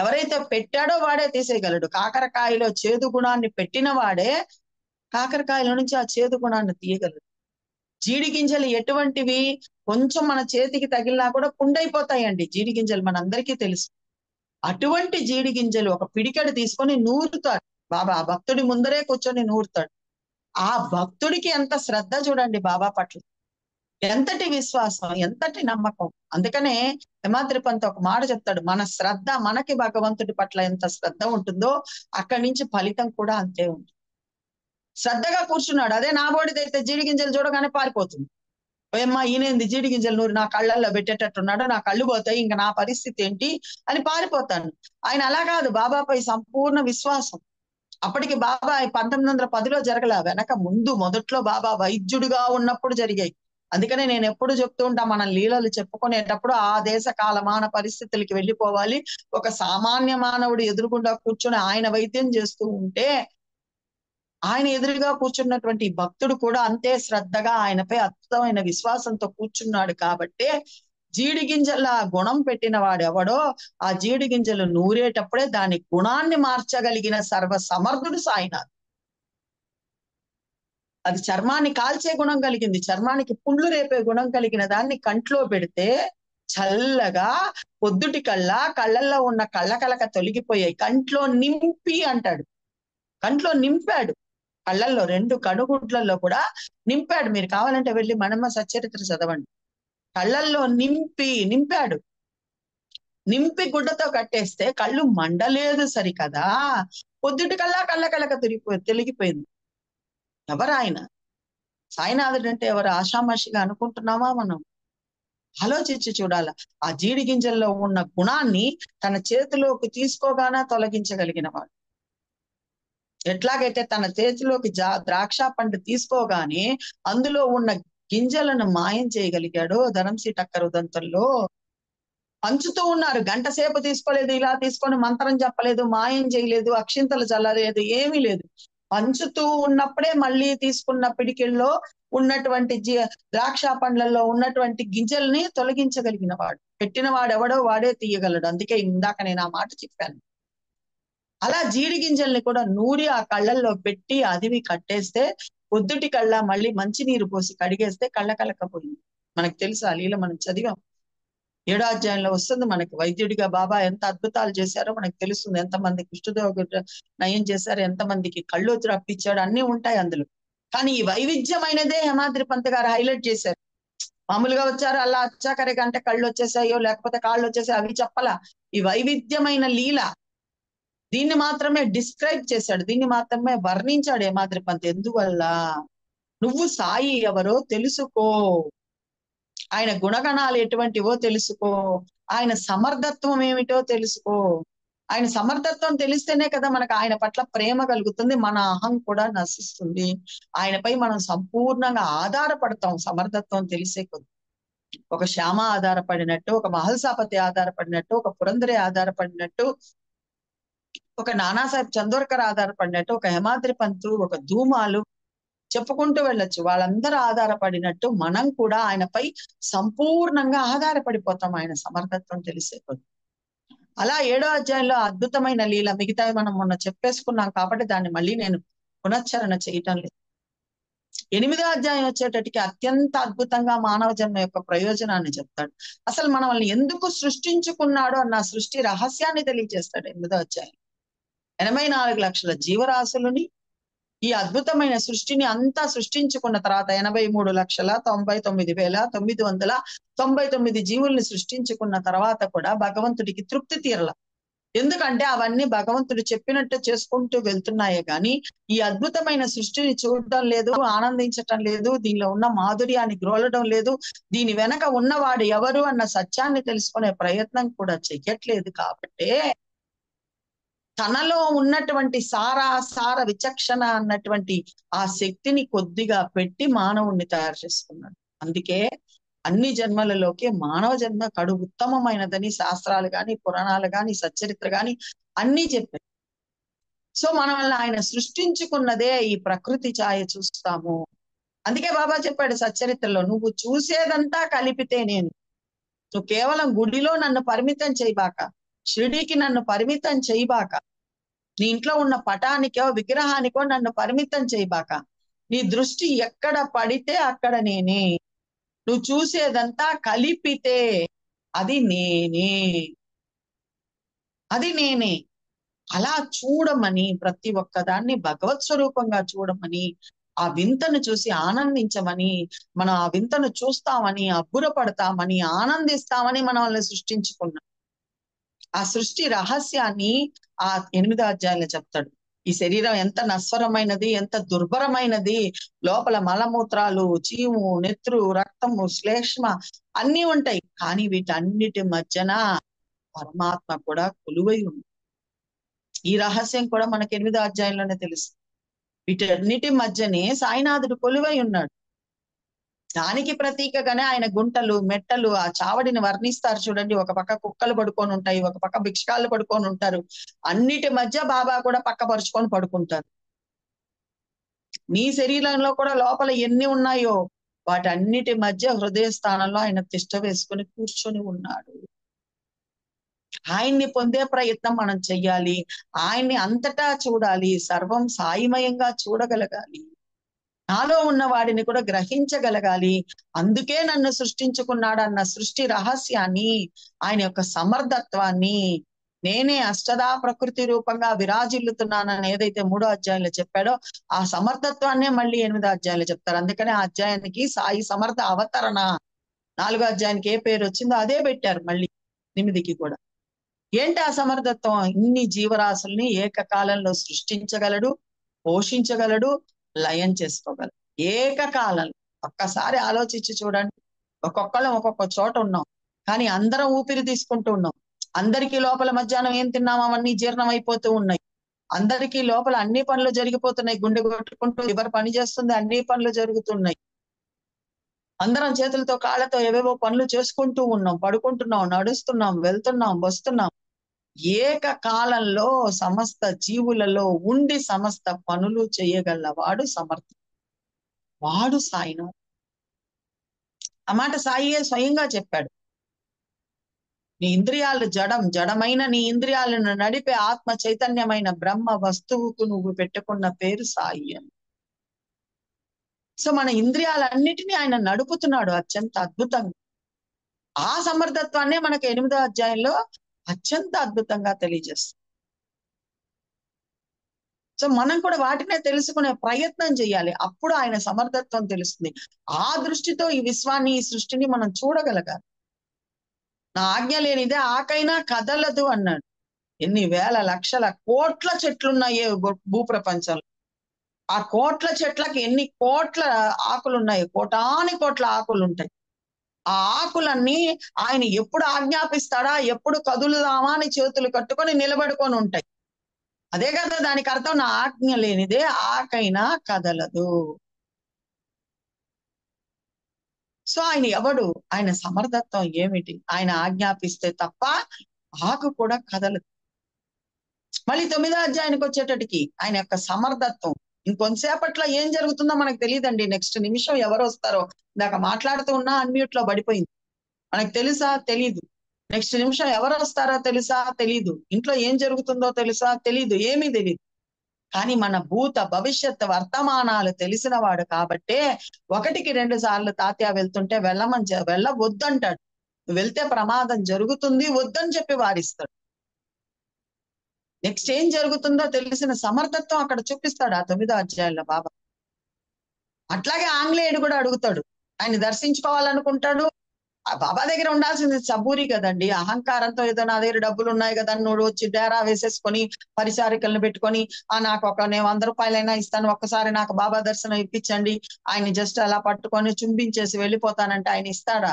ఎవరైతే పెట్టాడో వాడే తీసేయగలడు. కాకరకాయలో చేదు గుణాన్ని పెట్టిన వాడే కాకరకాయలో నుంచి ఆ చేదు గుణాన్ని తీయగలడు. జీడి గింజలు ఎటువంటివి, కొంచెం మన చేతికి తగిలినా కూడా పుండైపోతాయండి జీడి గింజలు, మనందరికీ తెలుసు. అటువంటి జీడి గింజలు ఒక పిడికెడు తీసుకొని నూరుతాడు బాబా. ఆ భక్తుడి ముందరే కూర్చొని నూరుతాడు. ఆ భక్తుడికి ఎంత శ్రద్ధ చూడండి బాబా పట్ల, ఎంతటి విశ్వాసం, ఎంతటి నమ్మకం. అందుకనే హిమాద్రి పంత్ ఒక మాట చెప్తాడు, మన శ్రద్ధ, మనకి భగవంతుడి పట్ల ఎంత శ్రద్ధ ఉంటుందో అక్కడి నుంచి ఫలితం కూడా అంతే ఉంటుంది. శ్రద్ధగా కూర్చున్నాడు. అదే నా బోడిదైతే జీడి గింజలు చూడగానే పారిపోతుంది. ఓయమ్మా ఈయనేంది జీడి గింజలు నూరు నా కళ్ళల్లో పెట్టేటట్టున్నాడు, నా కళ్ళు పోతాయి, ఇంకా నా పరిస్థితి ఏంటి అని పారిపోతాను. ఆయన అలా కాదు, బాబాపై సంపూర్ణ విశ్వాసం. అప్పటికి బాబా 1910లో జరగల, మొదట్లో బాబా వైద్యుడిగా ఉన్నప్పుడు జరిగాయి. అందుకనే నేను ఎప్పుడు చెప్తూ ఉంటా, మన లీలలు చెప్పుకునేటప్పుడు ఆ దేశ కాలమాన పరిస్థితులకి వెళ్ళిపోవాలి. ఒక సామాన్య మానవుడు ఎదురుగుండా కూర్చొని ఆయన వైద్యం చేస్తూ ఉంటే, ఆయన ఎదురుగా కూర్చున్నటువంటి భక్తుడు కూడా అంతే శ్రద్ధగా ఆయనపై అద్భుతమైన విశ్వాసంతో కూర్చున్నాడు. కాబట్టే జీడి గింజల గుణం పెట్టిన వాడు ఎవడో, ఆ జీడి గింజలు నూరేటప్పుడే దాని గుణాన్ని మార్చగలిగిన సర్వ సమర్థుడు సాయినాథ్. అది చర్మాన్ని కాల్చే గుణం కలిగింది, చర్మానికి పుండ్లు రేపే గుణం కలిగిన దాన్ని కంట్లో పెడితే చల్లగా పొద్దుటి కళ్ళల్లో ఉన్న కళ్ళకలక తొలగిపోయాయి. కంట్లో నింపి అంటాడు, కంట్లో నింపాడు, కళ్ళల్లో 2 కనుగుడ్లలో కూడా నింపాడు. మీరు కావాలంటే వెళ్ళి మనమ్మ సచ్చరిత్ర చదవండి. కళ్ళల్లో నింపాడు. నింపి గుడ్డతో కట్టేస్తే కళ్ళు మండలేదు సరికదా, పొద్దుటి కళ్ళకలక తొలగిపోయింది. ఎవరు ఆయన? సాయినాథుడు అంటే ఎవరు ఆషామాషిగా అనుకుంటున్నామా మనం? ఆలోచించి చూడాల. ఆ జీడి గింజల్లో ఉన్న గుణాన్ని తన చేతిలోకి తీసుకోగానే తొలగించగలిగిన వాడు. ఎట్లాగైతే తన చేతిలోకి ద్రాక్ష పండు తీసుకోగానే అందులో ఉన్న గింజలను మాయం చేయగలిగాడో ధరంసి టక్కర్ ఉదంతంలో. పంచుతూ ఉన్నారు, గంట సేపు తీసుకోలేదు, ఇలా తీసుకొని మంత్రం చెప్పలేదు, మాయం చేయలేదు, అక్షింతలు చల్లలేదు, ఏమీ లేదు. పంచుతూ ఉన్నప్పుడే మళ్ళీ తీసుకున్న పిడికిల్లో ఉన్నటువంటి ద్రాక్ష పండ్లలో ఉన్నటువంటి గింజల్ని తొలగించగలిగిన వాడు. పెట్టిన వాడెవడో వాడే తీయగలడు. అందుకే ఇందాక నేను ఆ మాట చెప్పాను. అలా జీడి గింజల్ని కూడా నూరి ఆ కళ్ళల్లో పెట్టి అదివి కట్టేస్తే పొద్దుటి కళ్ళ మళ్ళీ మంచినీరు పోసి కడిగేస్తే కళ్ళకలకపోయింది. మనకు తెలుసు ఆ లీల, మనం చదివాం. 7వ అధ్యాయంలో వస్తుంది మనకి. వైద్యుడిగా బాబా ఎంత అద్భుతాలు చేశారో మనకు తెలుస్తుంది. ఎంతమంది కుష్ఠరోగ నయం చేశారు, ఎంతమందికి కళ్ళు రప్పించాడు, అన్ని ఉంటాయి అందులో. కానీ ఈ వైవిధ్యమైనదే హిమాద్రి పంత్ గారు హైలైట్ చేశారు. మామూలుగా వచ్చారు అలా వచ్చాకరే అంటే కళ్ళు వచ్చేసాయో లేకపోతే కాళ్ళు వచ్చేసాయో అవి చెప్పలా. ఈ వైవిధ్యమైన లీల, దీన్ని మాత్రమే డిస్క్రైబ్ చేశాడు, దీన్ని మాత్రమే వర్ణించాడు హిమాద్రి పంత్. ఎందువల్ల? నువ్వు సాయి ఎవరో తెలుసుకో, ఆయన గుణగణాలు ఎటువంటివో తెలుసుకో, ఆయన సమర్థత్వం ఏమిటో తెలుసుకో. ఆయన సమర్థత్వం తెలిస్తేనే కదా మనకు ఆయన పట్ల ప్రేమ కలుగుతుంది, మన అహం కూడా నశిస్తుంది, ఆయనపై మనం సంపూర్ణంగా ఆధారపడతాం సమర్థత్వం తెలిసే కొద్ది. ఒక శ్యామ ఆధారపడినట్టు, ఒక మహల్సాపతి ఆధారపడినట్టు, ఒక పురంధరే ఆధారపడినట్టు, ఒక నానాసాహెబ్ చందోర్కర్ ఆధారపడినట్టు, ఒక హేమాద్రి పంతు, ఒక ధూమాలు, చెప్పుకుంటూ వెళ్ళొచ్చు. వాళ్ళందరూ ఆధారపడినట్టు మనం కూడా ఆయనపై సంపూర్ణంగా ఆధారపడిపోతాం ఆయన సమర్థత్వం తెలిసే కొద్ది. అలా 7వ అధ్యాయంలో అద్భుతమైన లీల, మిగతావి మనం మొన్న చెప్పేసుకున్నాం కాబట్టి దాన్ని మళ్ళీ నేను పునశ్చరణ చేయటం లేదు. 8వ అధ్యాయం వచ్చేటట్టుకి అత్యంత అద్భుతంగా మానవ జన్మ యొక్క ప్రయోజనాన్ని చెప్తాడు. అసలు మనల్ని ఎందుకు సృష్టించుకున్నాడో అన్న సృష్టి రహస్యాన్ని తెలియజేస్తాడు 8వ అధ్యాయం. 84 లక్షల జీవరాశులని, ఈ అద్భుతమైన సృష్టిని అంతా సృష్టించుకున్న తర్వాత 83,99,999 జీవుల్ని సృష్టించుకున్న తర్వాత కూడా భగవంతుడికి తృప్తి తీరల. ఎందుకంటే అవన్నీ భగవంతుడు చెప్పినట్టు చేసుకుంటూ వెళ్తున్నాయే గాని ఈ అద్భుతమైన సృష్టిని చూడటం లేదు, ఆనందించటం లేదు, దీనిలో ఉన్న మాధుర్యాన్ని గ్రోలడం లేదు, దీని వెనక ఉన్నవాడు ఎవరు అన్న సత్యాన్ని తెలుసుకునే ప్రయత్నం కూడా చెయ్యట్లేదు. కాబట్టే తనలో ఉన్నటువంటి సార విచక్షణ అన్నటువంటి ఆ శక్తిని కొద్దిగా పెట్టి మానవుణ్ణి తయారు చేసుకున్నాడు. అందుకే అన్ని జన్మలలోకి మానవ జన్మ కడు ఉత్తమమైనదని శాస్త్రాలు గాని, పురాణాలు గాని, సచ్చరిత్ర గాని అన్నీ చెప్పాయి. సో మనల్ని ఆయన సృష్టించుకున్నదే ఈ ప్రకృతి ఛాయ చూస్తాము. అందుకే బాబా చెప్పాడు సచ్చరిత్రలో, నువ్వు చూసేదంతా కలిపితే నేను, నువ్వు కేవలం గుడిలో నన్ను పరిమితం చేయబాక, షిరిడీకి నన్ను పరిమితం చేయబాక, నీ ఇంట్లో ఉన్న పటానికో విగ్రహానికో నన్ను పరిమితం చేయబాక, నీ దృష్టి ఎక్కడ పడితే అక్కడ నేనే, నువ్వు చూసేదంతా కలిపితే అది నేనే, అది నేనే. అలా చూడమని, ప్రతి ఒక్కదాన్ని భగవత్ స్వరూపంగా చూడమని, ఆ వింతను చూసి ఆనందించమని, మనం ఆ వింతను చూస్తామని, అబ్బురపడతామని, ఆనందిస్తామని మనల్ని సృష్టించుకున్నాం. ఆ సృష్టి రహస్యాన్ని ఆ 8వ అధ్యాయంలో చెప్తాడు. ఈ శరీరం ఎంత నశ్వరమైనది, ఎంత దుర్భరమైనది, లోపల మలమూత్రాలు, చీము, నెత్రు, రక్తము, శ్లేష్మ అన్నీ ఉంటాయి. కానీ వీటన్నిటి మధ్యన పరమాత్మ కూడా కొలువై ఉంది. ఈ రహస్యం కూడా మనకి 8వ అధ్యాయంలోనే తెలుస్తుంది. వీటన్నిటి మధ్యనే సాయినాథుడు కొలువై ఉన్నాడు. దానికి ప్రతీకగానే ఆయన గుంటలు, మెట్టలు, ఆ చావడిని వర్ణిస్తారు చూడండి. ఒక పక్క కుక్కలు పడుకొని ఉంటాయి, ఒక పక్క భిక్షకాళ్ళు పడుకొని ఉంటారు. అన్నిటి మధ్య బాబా కూడా పక్కపరుచుకొని పడుకుంటారు. నీ శరీరంలో కూడా లోపల ఎన్ని ఉన్నాయో వాటన్నిటి మధ్య హృదయ స్థానంలో ఆయన తిష్ట వేసుకొని కూర్చొని ఉన్నాడు. ఆయన్ని పొందే ప్రయత్నం మనం చెయ్యాలి. ఆయన్ని అంతటా చూడాలి, సర్వం సాయిమయంగా చూడగలగాలి, నాలో ఉన్న వాడిని కూడా గ్రహించగలగాలి. అందుకే నన్ను సృష్టించుకున్నాడు అన్న సృష్టి రహస్యాన్ని, ఆయన యొక్క సమర్థత్వాన్ని, నేనే అష్టదా ప్రకృతి రూపంగా విరాజిల్లుతున్నానని ఏదైతే 3వ అధ్యాయంలో చెప్పాడో ఆ సమర్థత్వాన్నే మళ్ళీ 8వ అధ్యాయంలో చెప్తారు. అందుకనే ఆ అధ్యాయానికి సాయి సమర్థ అవతరణ, 4వ అధ్యాయానికి ఏ పేరు వచ్చిందో అదే పెట్టారు మళ్ళీ 8కి కూడా. ఏంటి ఆ సమర్థత్వం? ఇన్ని జీవరాశుల్ని ఏకకాలంలో సృష్టించగలడు, పోషించగలడు, లయం చేసుకోగలడు ఏకకాలంలో. ఒక్కసారి ఆలోచించి చూడండి. ఒక్కొక్కళ్ళం ఒక్కొక్క చోట ఉన్నాం, కానీ అందరం ఊపిరి తీసుకుంటూ ఉన్నాం. అందరికీ లోపల మధ్యాహ్నం ఏం తిన్నాం అవన్నీ జీర్ణం అయిపోతూ ఉన్నాయి. అందరికీ లోపల అన్ని పనులు జరిగిపోతున్నాయి. గుండె కొట్టుకుంటూ లివర్ పని చేస్తుంది, అన్ని పనులు జరుగుతున్నాయి. అందరం చేతులతో కాళ్ళతో ఏవేవో పనులు చేసుకుంటూ ఉన్నాం, పడుకుంటున్నాం, నడుస్తున్నాం, వెళ్తున్నాం, వస్తున్నాం. ఏకకాలంలో సమస్త జీవులలో ఉండి సమస్త పనులు చేయగలవాడు సమర్థ, వాడు సాయినాథ్. ఆ మాట సాయియే స్వయంగా చెప్పాడు. నీ ఇంద్రియాలు జడం, జడమైన నీ ఇంద్రియాలను నడిపే ఆత్మ చైతన్యమైన బ్రహ్మ వస్తువుకు నువ్వు పెట్టుకున్న పేరు సాయి అని. సో మన ఇంద్రియాలన్నిటినీ ఆయన నడుపుతున్నాడు అత్యంత అద్భుతంగా. ఆ సమర్థత్వాన్నే మనకు 8వ అధ్యాయంలో అత్యంత అద్భుతంగా తెలియజేస్తుంది. సో మనం కూడా వాటినే తెలుసుకునే ప్రయత్నం చేయాలి. అప్పుడు ఆయన సమర్థత్వం తెలుస్తుంది. ఆ దృష్టితో ఈ విశ్వాన్ని, ఈ సృష్టిని మనం చూడగలగాలి. నా ఆజ్ఞ లేనిదే ఆకైనా కదలదు అన్నాడు. ఎన్ని వేల లక్షల కోట్ల చెట్లున్నాయో భూప్రపంచంలో. ఆ కోట్ల చెట్లకి ఎన్ని కోట్ల ఆకులు ఉన్నాయి, కోటాని కోట్ల ఆకులు ఉంటాయి. ఆ ఆకులన్నీ ఆయన ఎప్పుడు ఆజ్ఞాపిస్తాడా, ఎప్పుడు కదులుదామా అని చేతులు కట్టుకొని నిలబడుకొని ఉంటాయి. అదే కదా దానికి అర్థం. నా ఆజ్ఞ లేనిదే ఆకైనా కదలదు. సో ఆయన ఎవడు, ఆయన సమర్థత్వం ఏమిటి, ఆయన ఆజ్ఞాపిస్తే తప్ప ఆకు కూడా కదలదు. మళ్ళీ 9వ అధ్యాయానికి వచ్చేటటికి ఆయన యొక్క సమర్థత్వం, ఇంకొంతసేపట్లో ఏం జరుగుతుందో మనకు తెలియదండి. నెక్స్ట్ నిమిషం ఎవరు వస్తారో, ఇందాక మాట్లాడుతూ ఉన్నా అన్మ్యూట్ లో పడిపోయింది. మనకు తెలుసా? తెలీదు. నెక్స్ట్ నిమిషం ఎవరు వస్తారో తెలుసా? తెలీదు. ఇంట్లో ఏం జరుగుతుందో తెలుసా? తెలీదు. ఏమీ తెలీదు. కానీ మన భూత భవిష్యత్ వర్తమానాలు తెలిసిన వాడు కాబట్టే 1కి 2 సార్లు తాత్యా వెళ్తుంటే వెళ్ళవద్దంటాడు. వెళ్తే ప్రమాదం జరుగుతుంది, వద్దని చెప్పి వారిస్తాడు. నెక్స్ట్ ఏం జరుగుతుందో తెలిసిన సమర్థత్వం అక్కడ చూపిస్తాడు ఆ 9వ అధ్యాయంలో బాబా. అట్లాగే ఆంగ్లేయుడు కూడా అడుగుతాడు, ఆయన దర్శించుకోవాలనుకుంటాడు. ఆ బాబా దగ్గర ఉండాల్సింది సబూరి కదండి. అహంకారంతో ఏదో నా దగ్గర డబ్బులు ఉన్నాయి కదా నువ్వు వచ్చి డేరా వేసేసుకొని పరిచారికలను పెట్టుకొని నాకు నేను 100 రూపాయలైనా ఇస్తాను, ఒక్కసారి నాకు బాబా దర్శనం ఇప్పించండి, ఆయన జస్ట్ అలా పట్టుకొని చుంబించేసి వెళ్ళిపోతానంటే ఆయన ఇస్తాడా?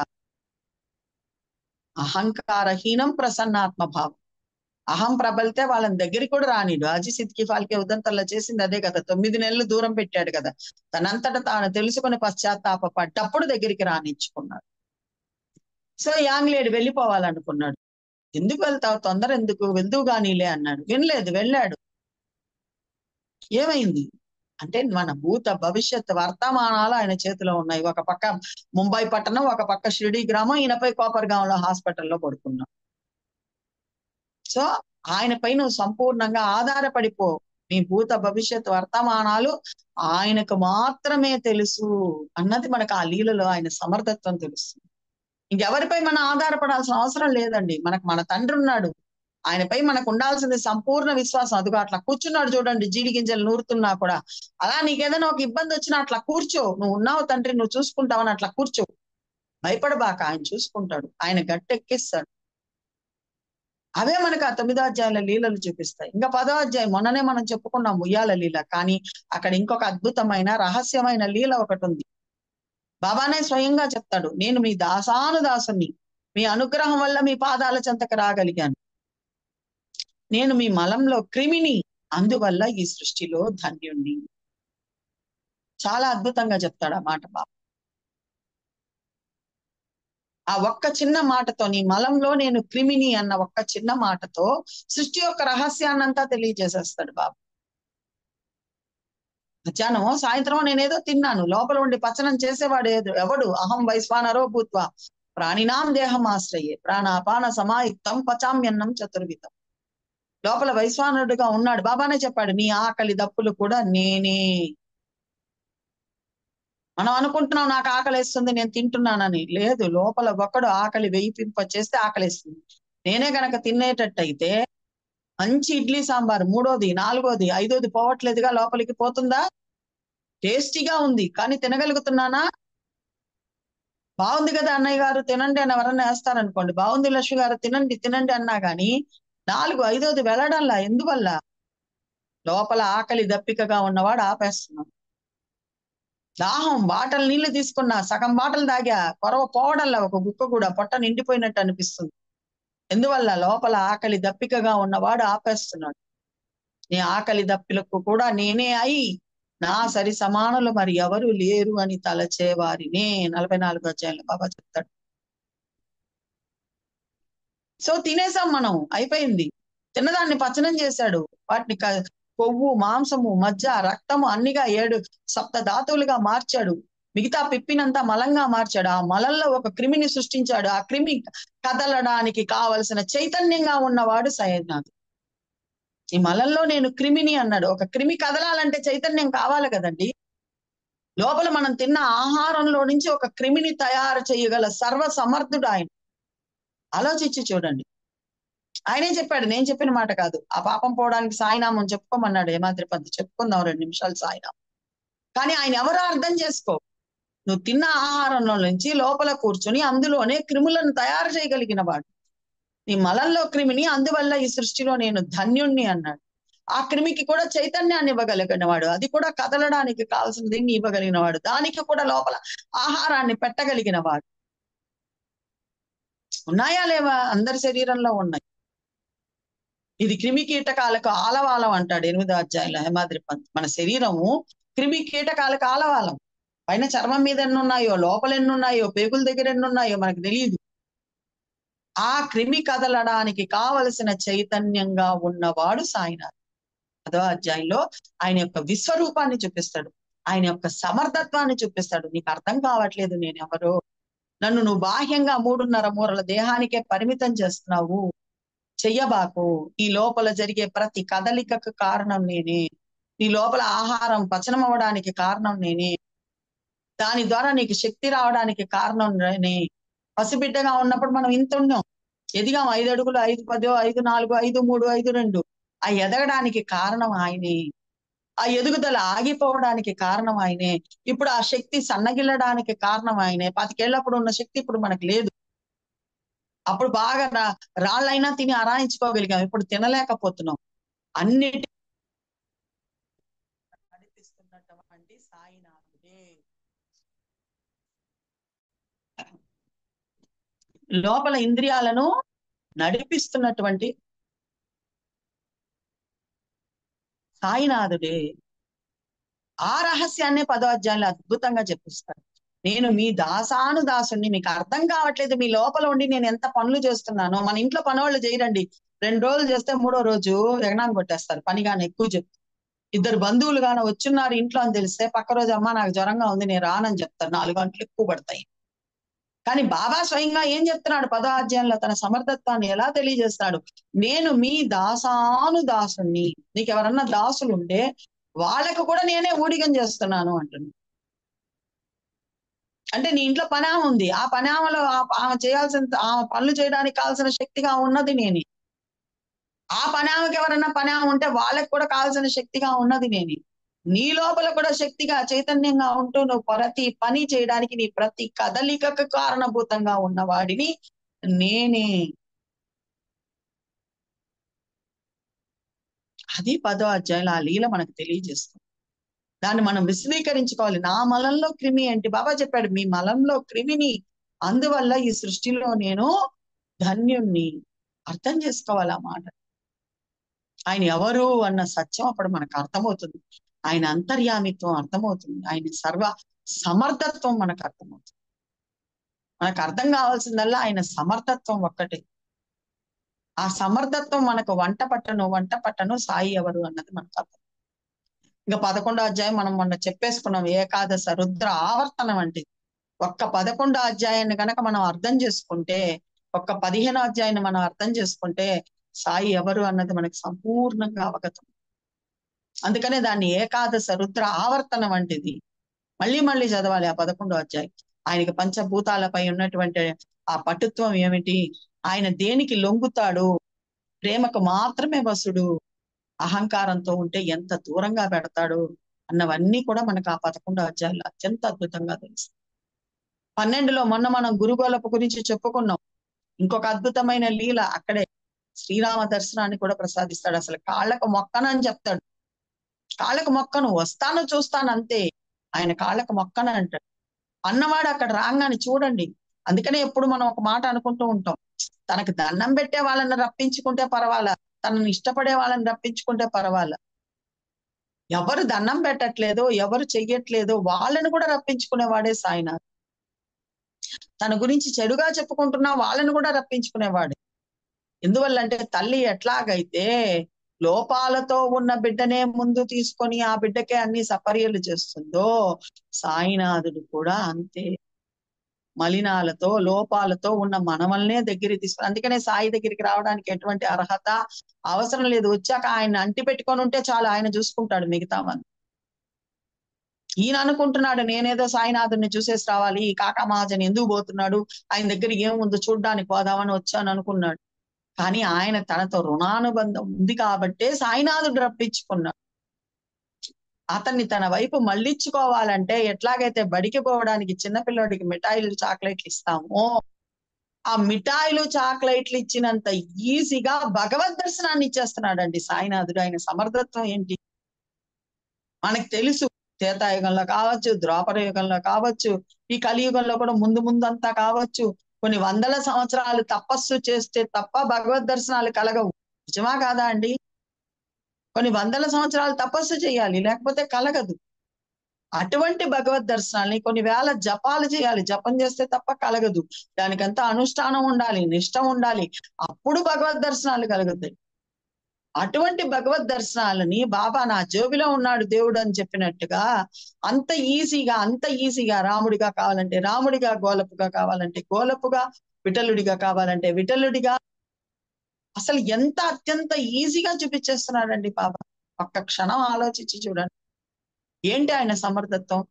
అహంకారహీనం ప్రసన్నాత్మ భావం. అహం ప్రబలితే వాళ్ళని దగ్గరికి కూడా రానిడు. అజీ సిద్కి ఫాల్కే ఉదంతల్లా చేసింది అదే కదా. 9 నెలలు దూరం పెట్టాడు కదా. తనంతట తాను తెలుసుకుని పశ్చాత్తాప పడ్డప్పుడు దగ్గరికి రానిచ్చుకున్నాడు. సో ఆంగ్లేయుడు వెళ్ళిపోవాలనుకున్నాడు. ఎందుకు వెళ్తావు, తొందర ఎందుకు, వెళ్దువు గానీలే అన్నాడు. వినలేదు, వెళ్ళాడు. ఏమైంది అంటే మన భూత భవిష్యత్ వర్తమానాలు ఆయన చేతిలో ఉన్నాయి. ఒక పక్క ముంబై పట్టణం, ఒక పక్క షిరిడి గ్రామం, ఈయనపై కోపర్గాంలో హాస్పిటల్లో పడుకున్నాం. సో ఆయనపై నువ్వు సంపూర్ణంగా ఆధారపడిపో. నీ భూత భవిష్యత్ వర్తమానాలు ఆయనకు మాత్రమే తెలుసు అన్నది మనకు ఆ లీలలో ఆయన సమర్థత్వం తెలుస్తుంది. ఇంకెవరిపై మనం ఆధారపడాల్సిన అవసరం లేదండి. మనకు మన తండ్రి ఉన్నాడు, ఆయనపై మనకు ఉండాల్సింది సంపూర్ణ విశ్వాసం. అదిగో అట్లా కూర్చున్నాడు చూడండి, జీడి గింజలు నూరుతున్నా కూడా. అలా నీకేదైనా ఒక ఇబ్బంది వచ్చినా అట్లా కూర్చో, నువ్వు ఉన్నావు తండ్రి, నువ్వు చూసుకుంటావని అట్లా కూర్చో, భయపడబాక, ఆయన చూసుకుంటాడు, ఆయన గట్టెక్కిస్తాడు. అవే మనకు ఆ 9వ అధ్యాయంలో లీలలు చూపిస్తాయి. ఇంకా 10వ అధ్యాయం మొన్ననే మనం చెప్పుకున్నాం, ఉయ్యాల లీల. కానీ అక్కడ ఇంకొక అద్భుతమైన రహస్యమైన లీల ఒకటి ఉంది. బాబానే స్వయంగా చెప్తాడు, నేను మీ దాసానుదాసుని, మీ అనుగ్రహం వల్ల మీ పాదాల చెంతకు రాగలిగాను. నేను మీ మలంలో క్రిమిని, అందువల్ల ఈ సృష్టిలో ధన్యుణ్ణి. చాలా అద్భుతంగా చెప్తాడు ఆ మాట బాబా. ఆ ఒక్క చిన్న మాటతో, నీ మలంలో నేను క్రిమిని అన్న ఒక్క చిన్న మాటతో సృష్టి యొక్క రహస్యాన్నంతా తెలియజేసేస్తాడు బాబా. మధ్యాహ్నం సాయంత్రం నేనేదో తిన్నాను, లోపల ఉండి పచనం చేసేవాడు ఎవడు? అహం వైశ్వానరో భూత్వా ప్రాణినాం దేహం ఆశ్రయే ప్రాణాపాన సమాయుక్తం పచామ్యన్నం చతుర్విధం. లోపల వైశ్వానరుడుగా ఉన్నాడు. బాబానే చెప్పాడు, నీ ఆకలి దప్పులు కూడా నేనే. మనం అనుకుంటున్నాం నాకు ఆకలిస్తుంది, నేను తింటున్నానని. లేదు, లోపల ఒకడు ఆకలి వేయింప చేస్తే ఆకలిస్తుంది. నేనే గనక తినేటట్టయితే మంచి ఇడ్లీ సాంబార్ 3వది 4వది 5వది పోవట్లేదుగా, లోపలికి పోతుందా? టేస్టీగా ఉంది, కానీ తినగలుగుతున్నానా? బాగుంది కదా అన్నయ్య గారు తినండి అని ఎవరన్నా వేస్తారనుకోండి, బాగుంది లక్ష్మి గారు తినండి తినండి అన్నా గాని 4, 5వది వెళ్ళడంలా. ఎందువల్ల? లోపల ఆకలి దప్పికగా ఉన్నవాడు ఆపేస్తున్నాడు. దాహం, బాటలు నీళ్లు తీసుకున్నా సగం బాటలు తాగా, కొరవ పోవడంలా, ఒక గుక్క కూడా పొట్ట నిండిపోయినట్టు అనిపిస్తుంది. ఎందువల్ల? లోపల ఆకలి దప్పికగా ఉన్నవాడు ఆపేస్తున్నాడు. నీ ఆకలి దప్పిలకు కూడా నేనే అయి నా సరి సమానులు మరి ఎవరు లేరు అని తలచేవారినే 44వ అధ్యాయంలో బాబా చెప్తాడు. సో తినేసాం మనం, అయిపోయింది. తిన్నదాన్ని పచనం చేశాడు. వాటిని కొవ్వు, మాంసము, మజ్జ, రక్తము అన్నిగా 7 సప్త ధాతువులుగా మార్చాడు. మిగతా పిప్పినంతా మలంగా మార్చాడు. ఆ మలంలో ఒక క్రిమిని సృష్టించాడు. ఆ క్రిమి కదలడానికి కావలసిన చైతన్యంగా ఉన్నవాడు సాయినాథ్. ఈ మలంలో నేను క్రిమిని అన్నాడు. ఒక క్రిమి కదలాలంటే చైతన్యం కావాలి కదండి. లోపల మనం తిన్న ఆహారంలో నుంచి ఒక క్రిమిని తయారు చేయగల సర్వ సమర్థుడు ఆయన. ఆలోచించి చూడండి. ఆయనే చెప్పాడు, నేను చెప్పిన మాట కాదు. ఆ పాపం పోవడానికి సాయినామం చెప్పుకోమన్నాడు హేమాద్రి పంత్. చెప్పుకుందాం 2 నిమిషాలు సాయినామం. కానీ ఆయన ఎవరో అర్థం చేసుకో. నువ్వు తిన్న ఆహారంలో నుంచి లోపల కూర్చొని అందులోనే క్రిములను తయారు చేయగలిగిన వాడు. నీ మలంలో క్రిమిని, అందువల్ల ఈ సృష్టిలో నేను ధన్యుణ్ణి అన్నాడు. ఆ క్రిమికి కూడా చైతన్యాన్ని ఇవ్వగలిగిన వాడు, అది కూడా కదలడానికి కావాల్సిన దీన్ని ఇవ్వగలిగిన వాడు, దానికి కూడా లోపల ఆహారాన్ని పెట్టగలిగిన వాడు. ఉన్నాయా లేవా? అందరి శరీరంలో ఉన్నాయి. ఇది క్రిమి కీటకాలకు ఆలవాలం అంటాడు 8వ అధ్యాయంలో హేమాద్రి పంత్. మన శరీరము క్రిమి కీటకాలకు ఆలవాలం. పైన చర్మం మీద ఎన్ని ఉన్నాయో, లోపల ఎన్ని ఉన్నాయో, పేగుల దగ్గర ఎన్ని ఉన్నాయో మనకు తెలియదు. ఆ క్రిమి కదలడానికి కావలసిన చైతన్యంగా ఉన్నవాడు సాయినాథ్. 10వ అధ్యాయంలో ఆయన యొక్క విశ్వరూపాన్ని చూపిస్తాడు, ఆయన యొక్క సమర్థత్వాన్ని చూపిస్తాడు. నీకు అర్థం కావట్లేదు నేనెవరో, నన్ను నువ్వు బాహ్యంగా 3.5 మూరల దేహానికే పరిమితం చేస్తున్నావు, చెయ్యబాకు. నీ లోపల జరిగే ప్రతి కదలికకు కారణం నేనే, నీ లోపల ఆహారం పచనం అవ్వడానికి కారణం నేనే, దాని ద్వారా నీకు శక్తి రావడానికి కారణం నేనే. పసిబిడ్డగా ఉన్నప్పుడు మనం ఇంత ఉన్నాం, ఎదిగాం 5 అడుగులు, 5, 10, 5, 4, 5, 3, 5, 2. ఆ ఎదగడానికి కారణం ఆయనే, ఆ ఎదుగుదల ఆగిపోవడానికి కారణం ఆయనే, ఇప్పుడు ఆ శక్తి సన్నగిల్లడానికి కారణం ఆయనే. 25 ఏళ్ళప్పుడు ఉన్న శక్తి ఇప్పుడు మనకు లేదు. అప్పుడు బాగా రాళ్ళైనా తిని అరాయించుకోగలిగాం, ఇప్పుడు తినలేకపోతున్నాం. అన్నిటి నడిపిస్తున్నటువంటి సాయినాథుడే. లోపల ఇంద్రియాలను నడిపిస్తున్నటువంటి సాయినాథుడే. ఆ రహస్యాన్ని 10వ అధ్యాయంలో అద్భుతంగా చెప్పిస్తాడు. నేను మీ దాసాను దాసుని, మీకు అర్థం కావట్లేదు, మీ లోపల ఉండి నేను ఎంత పనులు చేస్తున్నానో. మన ఇంట్లో పని వాళ్ళు చేయరండి, 2 రోజులు చేస్తే 3వ రోజు ఎగనాన్ని కొట్టేస్తారు, పనిగానే ఎక్కువ చెప్తారు. 2 బంధువులు గాన వచ్చున్నారు ఇంట్లో అని తెలిస్తే పక్క రోజు అమ్మ నాకు జ్వరంగా ఉంది నేను రానని చెప్తారు, 4 గంటలు ఎక్కువ పడతాయి. కానీ బాబా స్వయంగా ఏం చెప్తున్నాడు 10వ అధ్యాయంలో, తన సమర్థత్వాన్ని ఎలా తెలియజేస్తాడు? నేను మీ దాసాను దాసుని, నీకు ఎవరన్నా దాసులు ఉంటే వాళ్ళకు కూడా నేనే ఊడిగం చేస్తున్నాను అంటున్నాను. అంటే నీ ఇంట్లో పని ఆమె ఉంది, ఆ పని ఆమెలో ఆమె చేయాల్సిన ఆ పనులు చేయడానికి కావాల్సిన శక్తిగా ఉన్నది నేనే. ఆ పని ఆమెకి ఎవరన్నా పని ఆమె ఉంటే వాళ్ళకి కూడా కావాల్సిన శక్తిగా ఉన్నది నేనే. నీ లోపల కూడా శక్తిగా చైతన్యంగా ఉంటూ నువ్వు ప్రతి పని చేయడానికి, నీ ప్రతి కదలికకు కారణభూతంగా ఉన్న వాడిని నేనే. అది 10వ అధ్యాయంలో ఆ లీల మనకు తెలియజేస్తుంది. దాన్ని మనం విశదీకరించుకోవాలి. నా మలంలో క్రిమి ఏంటి? బాబా చెప్పాడు, మీ మలంలో క్రిమిని, అందువల్ల ఈ సృష్టిలో నేను ధన్యుణ్ణి. అర్థం చేసుకోవాలి ఆ మాట. ఆయన ఎవరు అన్న సత్యం అప్పుడు మనకు అర్థమవుతుంది, ఆయన అంతర్యామిత్వం అర్థమవుతుంది, ఆయన సర్వ సమర్థత్వం మనకు అర్థమవుతుంది. మనకు అర్థం కావాల్సిందల్లా ఆయన సమర్థత్వం ఒక్కటే. ఆ సమర్థత్వం మనకు వంట పట్టను సాయి ఎవరు అన్నది మనకు అర్థం. ఇంకా 11వ అధ్యాయం మనం మొన్న చెప్పేసుకున్నాం, ఏకాదశ రుద్ర ఆవర్తనం అంటే. ఒక్క 11వ అధ్యాయాన్ని కనుక మనం అర్థం చేసుకుంటే, ఒక్క 15వ అధ్యాయాన్ని మనం అర్థం చేసుకుంటే సాయి ఎవరు అన్నది మనకి సంపూర్ణంగా అవగతం. అందుకనే దాన్ని ఏకాదశ రుద్ర ఆవర్తనం వంటిది. మళ్ళీ మళ్ళీ చదవాలి ఆ 11వ అధ్యాయం. ఆయనకి పంచభూతాలపై ఉన్నటువంటి ఆ పటుత్వం ఏమిటి, ఆయన దేనికి లొంగుతాడు, ప్రేమకు మాత్రమే వసుడు, అహంకారంతో ఉంటే ఎంత దూరంగా పెడతాడు అన్నవన్నీ కూడా మనకు ఆ 11వ అధ్యాయంలో అత్యంత అద్భుతంగా తెలుసు. 12లో మొన్న మనం గురుగోలపు గురించి చెప్పుకున్నాం. ఇంకొక అద్భుతమైన లీల అక్కడే, శ్రీరామ దర్శనాన్ని కూడా ప్రసాదిస్తాడు. అసలు కాళ్ళకు మొక్కనని చెప్తాడు, కాళ్ళకు మొక్కను, వస్తాను చూస్తాను అంతే, ఆయన కాళ్ళకు మొక్కను అంటాడు. అన్నవాడు అక్కడ రాగానే చూడండి. అందుకనే ఎప్పుడు మనం ఒక మాట అనుకుంటూ ఉంటాం, తనకు దండం పెట్టే వాళ్ళని రప్పించుకుంటే పర్వాలా, తనని ఇష్టపడే వాళ్ళని రప్పించుకుంటే పర్వాలా. ఎవరు దండం పెట్టట్లేదో, ఎవరు చెయ్యట్లేదో వాళ్ళని కూడా రప్పించుకునేవాడే సాయినాథ్. తన గురించి చెడుగా చెప్పుకుంటున్నా వాళ్ళని కూడా రప్పించుకునేవాడు. ఎందువల్లంటే తల్లి ఎట్లాగైతే లోపాలతో ఉన్న బిడ్డనే ముందు తీసుకొని ఆ బిడ్డకే అన్ని సపర్యలు చేస్తుందో, సాయినాథుడు కూడా అంతే. మలినాలతో లోపాలతో ఉన్న మనవల్నే దగ్గరికి తీసుకుని, అందుకనే సాయి దగ్గరికి రావడానికి ఎటువంటి అర్హత అవసరం లేదు. వచ్చాక ఆయన అంటి పెట్టుకొని ఉంటే చాలు, ఆయన చూసుకుంటాడు మిగతావన్నీ. ఈయన అనుకుంటున్నాడు నేనేదో సాయినాథుడిని చూసేసి రావాలి, ఈ కాకా మహాజన్ ఎందుకు పోతున్నాడు, ఆయన దగ్గర ఏముందో చూడ్డానికి పోదామని వచ్చాను అనుకున్నాడు. కానీ ఆయన తనతో రుణానుబంధం ఉంది కాబట్టే సాయినాథుడు రప్పించుకున్నాడు. అతన్ని తన వైపు మళ్ళించుకోవాలంటే ఎట్లాగైతే బడికి పోవడానికి చిన్నపిల్లడికి మిఠాయిలు చాక్లెట్లు ఇస్తామో, ఆ మిఠాయిలు చాక్లెట్లు ఇచ్చినంత ఈజీగా భగవద్ దర్శనాన్ని ఇచ్చేస్తున్నాడండి సాయినాథుడు. ఆయన సమర్థత్వం ఏంటి మనకు తెలుసు. త్రేతాయుగంలో కావచ్చు, ద్వాపర యుగంలో కావచ్చు, ఈ కలియుగంలో కూడా ముందు ముందంతా కావచ్చు, కొన్ని వందల సంవత్సరాలు తపస్సు చేస్తే తప్ప భగవద్ దర్శనాలు కలగవు. నిజమా కాదా అండి? కొన్ని వందల సంవత్సరాలు తపస్సు చేయాలి, లేకపోతే కలగదు. అటువంటి భగవద్ దర్శనాల్ని కొన్ని వేల జపాలు చేయాలి. జపం చేస్తే తప్ప కలగదు. దానికంతా అనుష్ఠానం ఉండాలి, నిష్ట ఉండాలి. అప్పుడు భగవద్ దర్శనాలు కలుగుతాయి. అటువంటి భగవద్ దర్శనాలని బాబా నా జోబిలో ఉన్నాడు దేవుడు అని చెప్పినట్టుగా అంత ఈజీగా రాముడిగా కావాలంటే రాముడిగా, గోలపుగా కావాలంటే గోలపుగా, విఠలుడిగా కావాలంటే విఠలుడిగా, అసలు ఎంత అత్యంత ఈజీగా చూపించేస్తున్నాడండి బాబా. ఒక్క క్షణం ఆలోచించి చూడండి ఏంటి ఆయన సమర్థత్వం.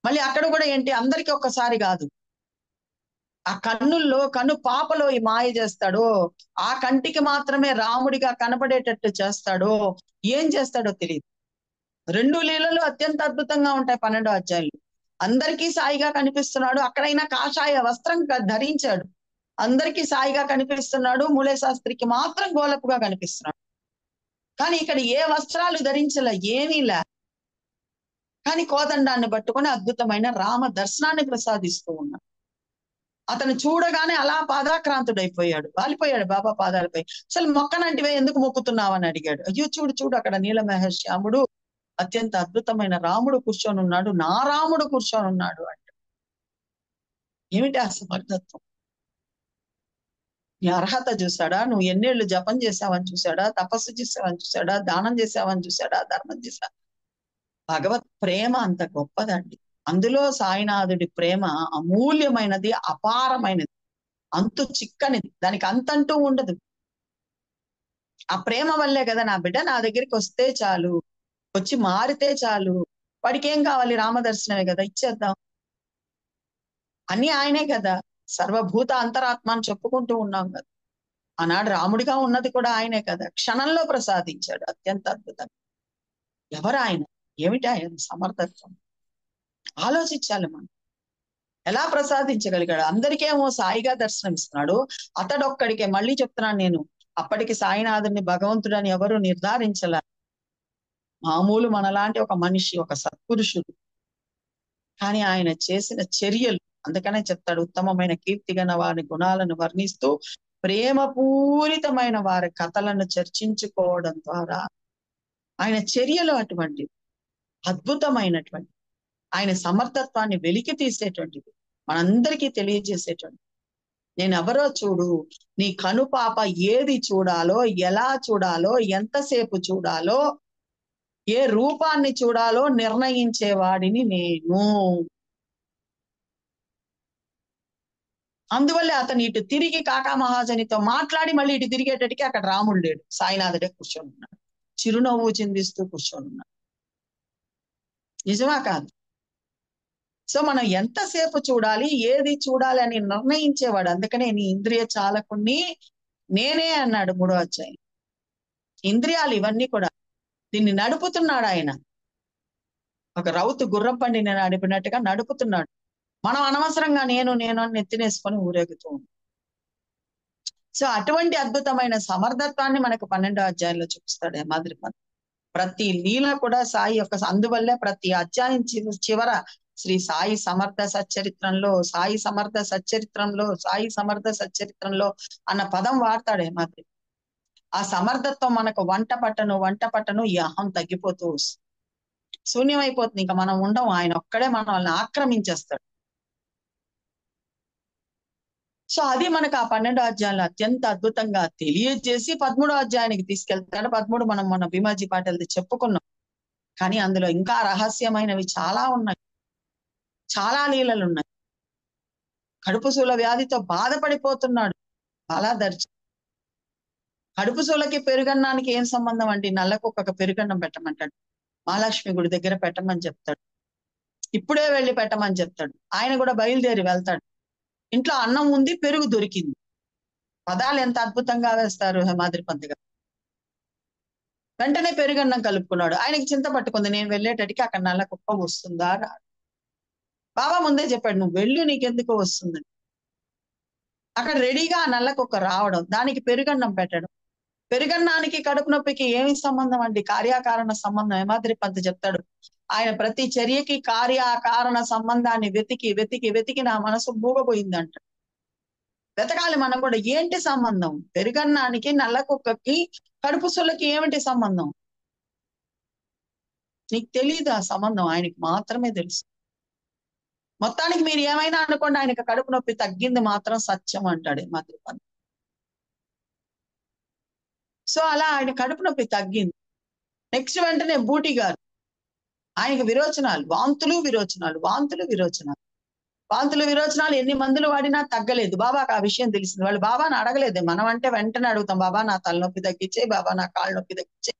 మళ్ళీ అక్కడ కూడా ఏంటి, అందరికీ ఒక్కసారి కాదు, ఆ కన్నుల్లో కన్ను పాపలో ఈ మాయ చేస్తాడో, ఆ కంటికి మాత్రమే రాముడిగా కనబడేటట్టు చేస్తాడో, ఏం చేస్తాడో తెలియదు. 2 లీలలు అత్యంత అద్భుతంగా ఉంటాయి 12 అధ్యాయులు. అందరికీ సాయిగా కనిపిస్తున్నాడు. అక్కడైనా కాషాయ వస్త్రం ధరించాడు, అందరికీ సాయిగా కనిపిస్తున్నాడు. మూలే శాస్త్రికి మాత్రం గోలపుగా కనిపిస్తున్నాడు. కానీ ఇక్కడ ఏ వస్త్రాలు ధరించలే, ఏమీ లే. కానీ కోదండాన్ని పట్టుకొని అద్భుతమైన రామ దర్శనాన్ని ప్రసాదిస్తూ ఉన్నాడు. అతను చూడగానే అలా పాదాక్రాంతుడైపోయాడు, వాలిపోయాడు బాబా పాదాలపై. అసలు మొక్కనంటివే ఎందుకు మొక్కుతున్నావు అని అడిగాడు. అయ్యో చూడు చూడు, అక్కడ నీలమహేశ్యాముడు అత్యంత అద్భుతమైన రాముడు కూర్చొని ఉన్నాడు, నా రాముడు కూర్చొని ఉన్నాడు అంటే ఏమిటి ఆ సమర్థత్వం? నీ అర్హత చూశాడా? నువ్వు ఎన్నేళ్లు జపం చేసావని చూశాడా? తపస్సు చేసావని చూశాడా? దానం చేసావని చూశాడా? ధర్మం చేశా? భగవత్ ప్రేమ అంత గొప్పదండి. అందులో సాయినాథుడి ప్రేమ అమూల్యమైనది, అపారమైనది, అంతు చిక్కనిది, దానికి అంతంటూ ఉండదు. ఆ ప్రేమ వల్లే కదా నా బిడ్డ నా దగ్గరికి వస్తే చాలు, వచ్చి మారితే చాలు, వాడికి ఏం కావాలి, రామదర్శనమే కదా, ఇచ్చేద్దాం. అన్ని ఆయనే కదా, సర్వభూత అంతరాత్మ అని చెప్పుకుంటూ ఉన్నాం కదా. ఆనాడు రాముడిగా ఉన్నది కూడా ఆయనే కదా, క్షణంలో ప్రసాదించాడు అత్యంత అద్భుతంగా. ఎవరు ఆయన? ఏమిటి ఆయన సమర్థత్వం? ఆలోచించాలి మనం. ఎలా ప్రసాదించగలిగాడు? అందరికేమో సాయిగా దర్శనమిస్తున్నాడు, అతడొక్కడికే. మళ్ళీ చెప్తున్నాను నేను, అప్పటికి సాయినాథుని భగవంతుడని ఎవరు నిర్ధారించలే. మామూలు మనలాంటి ఒక మనిషి, ఒక సత్పురుషుడు. కానీ ఆయన చేసిన చర్యలు, అందుకనే చెప్తాడు, ఉత్తమమైన కీర్తిగన వారి గుణాలను వర్ణిస్తూ ప్రేమపూరితమైన వారి కథలను చర్చించుకోవడం ద్వారా ఆయన చర్యలు అటువంటి అద్భుతమైనటువంటి, ఆయన సమర్థత్వాన్ని వెలికి తీసేటువంటిది, మనందరికీ తెలియజేసేటువంటి. నేను ఎవరో చూడు, నీ కనుపాప ఏది చూడాలో, ఎలా చూడాలో, ఎంతసేపు చూడాలో, ఏ రూపాన్ని చూడాలో నిర్ణయించేవాడిని నేను. అందువల్లే అతను ఇటు తిరిగి కాకా మహాజనితో మాట్లాడి మళ్ళీ ఇటు తిరిగేటట్టుకి అక్కడ రాముడు లేడు, సాయినాథుడే కూర్చొని ఉన్నాడు, చిరునవ్వు చిందిస్తూ కూర్చొని ఉన్నాడు. నిజమా కాదు? సో మనం ఎంతసేపు చూడాలి, ఏది చూడాలి అని నిర్ణయించేవాడు. అందుకనే నీ ఇంద్రియ చాలకుణ్ణి నేనే అన్నాడు 3వ అధ్యాయం. ఇంద్రియాలు ఇవన్నీ కూడా దీన్ని నడుపుతున్నాడు ఆయన. ఒక రౌతు గుర్రం బండిని నడిపినట్టుగా నడుపుతున్నాడు. మనం అనవసరంగా నేను అని నెత్తినేసుకొని ఊరేగుతూ ఉంటాం. సో అటువంటి అద్భుతమైన సమర్థత్వాన్ని మనకు 12వ అధ్యాయంలో చూపిస్తాడు హేమాద్రి పంత్. ప్రతి లీల కూడా సాయి యొక్క, అందువల్లే ప్రతి అధ్యాయం చివర శ్రీ సాయి సమర్థ సచ్చరిత్రంలో, సాయి సమర్థ సచ్చరిత్రంలో, సాయి సమర్థ సచ్చరిత్రంలో అన్న పదం వాడతాడు హేమాద్రి. ఆ సమర్థత్వం మనకు వంట పట్టను ఈ అహం తగ్గిపోతూ వస్తుంది, శూన్యమైపోతుంది. ఇంకా మనం ఉండం, ఆయన ఒక్కడే మనల్ని ఆక్రమించేస్తాడు. సో అది మనకు ఆ 12వ అధ్యాయంలో అత్యంత అద్భుతంగా తెలియజేసి 13వ అధ్యాయానికి తీసుకెళ్తాడు. 13 మనం మన భీమాజీ పాటలది చెప్పుకున్నాం. కానీ అందులో ఇంకా రహస్యమైనవి చాలా ఉన్నాయి, చాలా లీలలు ఉన్నాయి. కడుపుసూల వ్యాధితో బాధపడిపోతున్నాడు బాలాదర్శి. కడుపుసూలకి పెరుగన్నానికి ఏం సంబంధం అండి? నల్లకుక్కకు పెరుగన్నం పెట్టమంటాడు, మహాలక్ష్మి గుడి దగ్గర పెట్టమని చెప్తాడు, ఇప్పుడే వెళ్ళి పెట్టమని చెప్తాడు. ఆయన కూడా బయలుదేరి వెళ్తాడు. ఇంట్లో అన్నం ఉంది, పెరుగు దొరికింది. పదాలు ఎంత అద్భుతంగా వేస్తారు హేమాద్రి పంత్ గారు. వెంటనే పెరుగన్నం కలుపుకున్నాడు. ఆయనకి చింత పట్టుకుంది, నేను వెళ్ళేటట్టుకి అక్కడ నల్ల కుక్క వస్తుందా రాదు. బాబా ముందే చెప్పాడు, నువ్వు వెళ్ళు, నీకెందుకు వస్తుందని. అక్కడ రెడీగా ఆ నల్ల కుక్క రావడం, దానికి పెరుగన్నం పెట్టడం. పెరుగన్నానికి కడుపు నొప్పికి ఏమి సంబంధం అండి? కార్యకారణ సంబంధం. హేమాద్రి పంత్ చెప్తాడు, ఆయన ప్రతి చర్యకి కార్యకారణ సంబంధాన్ని వెతికి నా మనసు మూగపోయిందంట. వెతకాలి మనం కూడా. ఏంటి సంబంధం? పెరుగన్నానికి, నల్ల కుక్కకి, కడుపుసులకి ఏమిటి సంబంధం? నీకు తెలియదు ఆ సంబంధం, ఆయనకి మాత్రమే తెలుసు. మొత్తానికి మీరు ఏమైనా అనుకోండి, ఆయనకి కడుపు నొప్పి తగ్గింది మాత్రం సత్యం అంటాడు మధురపంత్. సో అలా ఆయన కడుపు నొప్పి తగ్గింది. నెక్స్ట్ వెంటనే బూటి గారు, ఆయనకి విరోచనాలు, వాంతులు విరోచనాలు, వాంతులు విరోచనాలు, వాంతులు విరోచనాలు ఎన్ని మందులు వాడినా తగ్గలేదు. బాబాకు ఆ విషయం తెలిసింది. వాళ్ళు బాబాని అడగలేదు. మనం అంటే వెంటనే అడుగుతాం, బాబా నా తలనొప్పి తగ్గించే, బాబా నా కాళ్ళ నొప్పి తగ్గించే.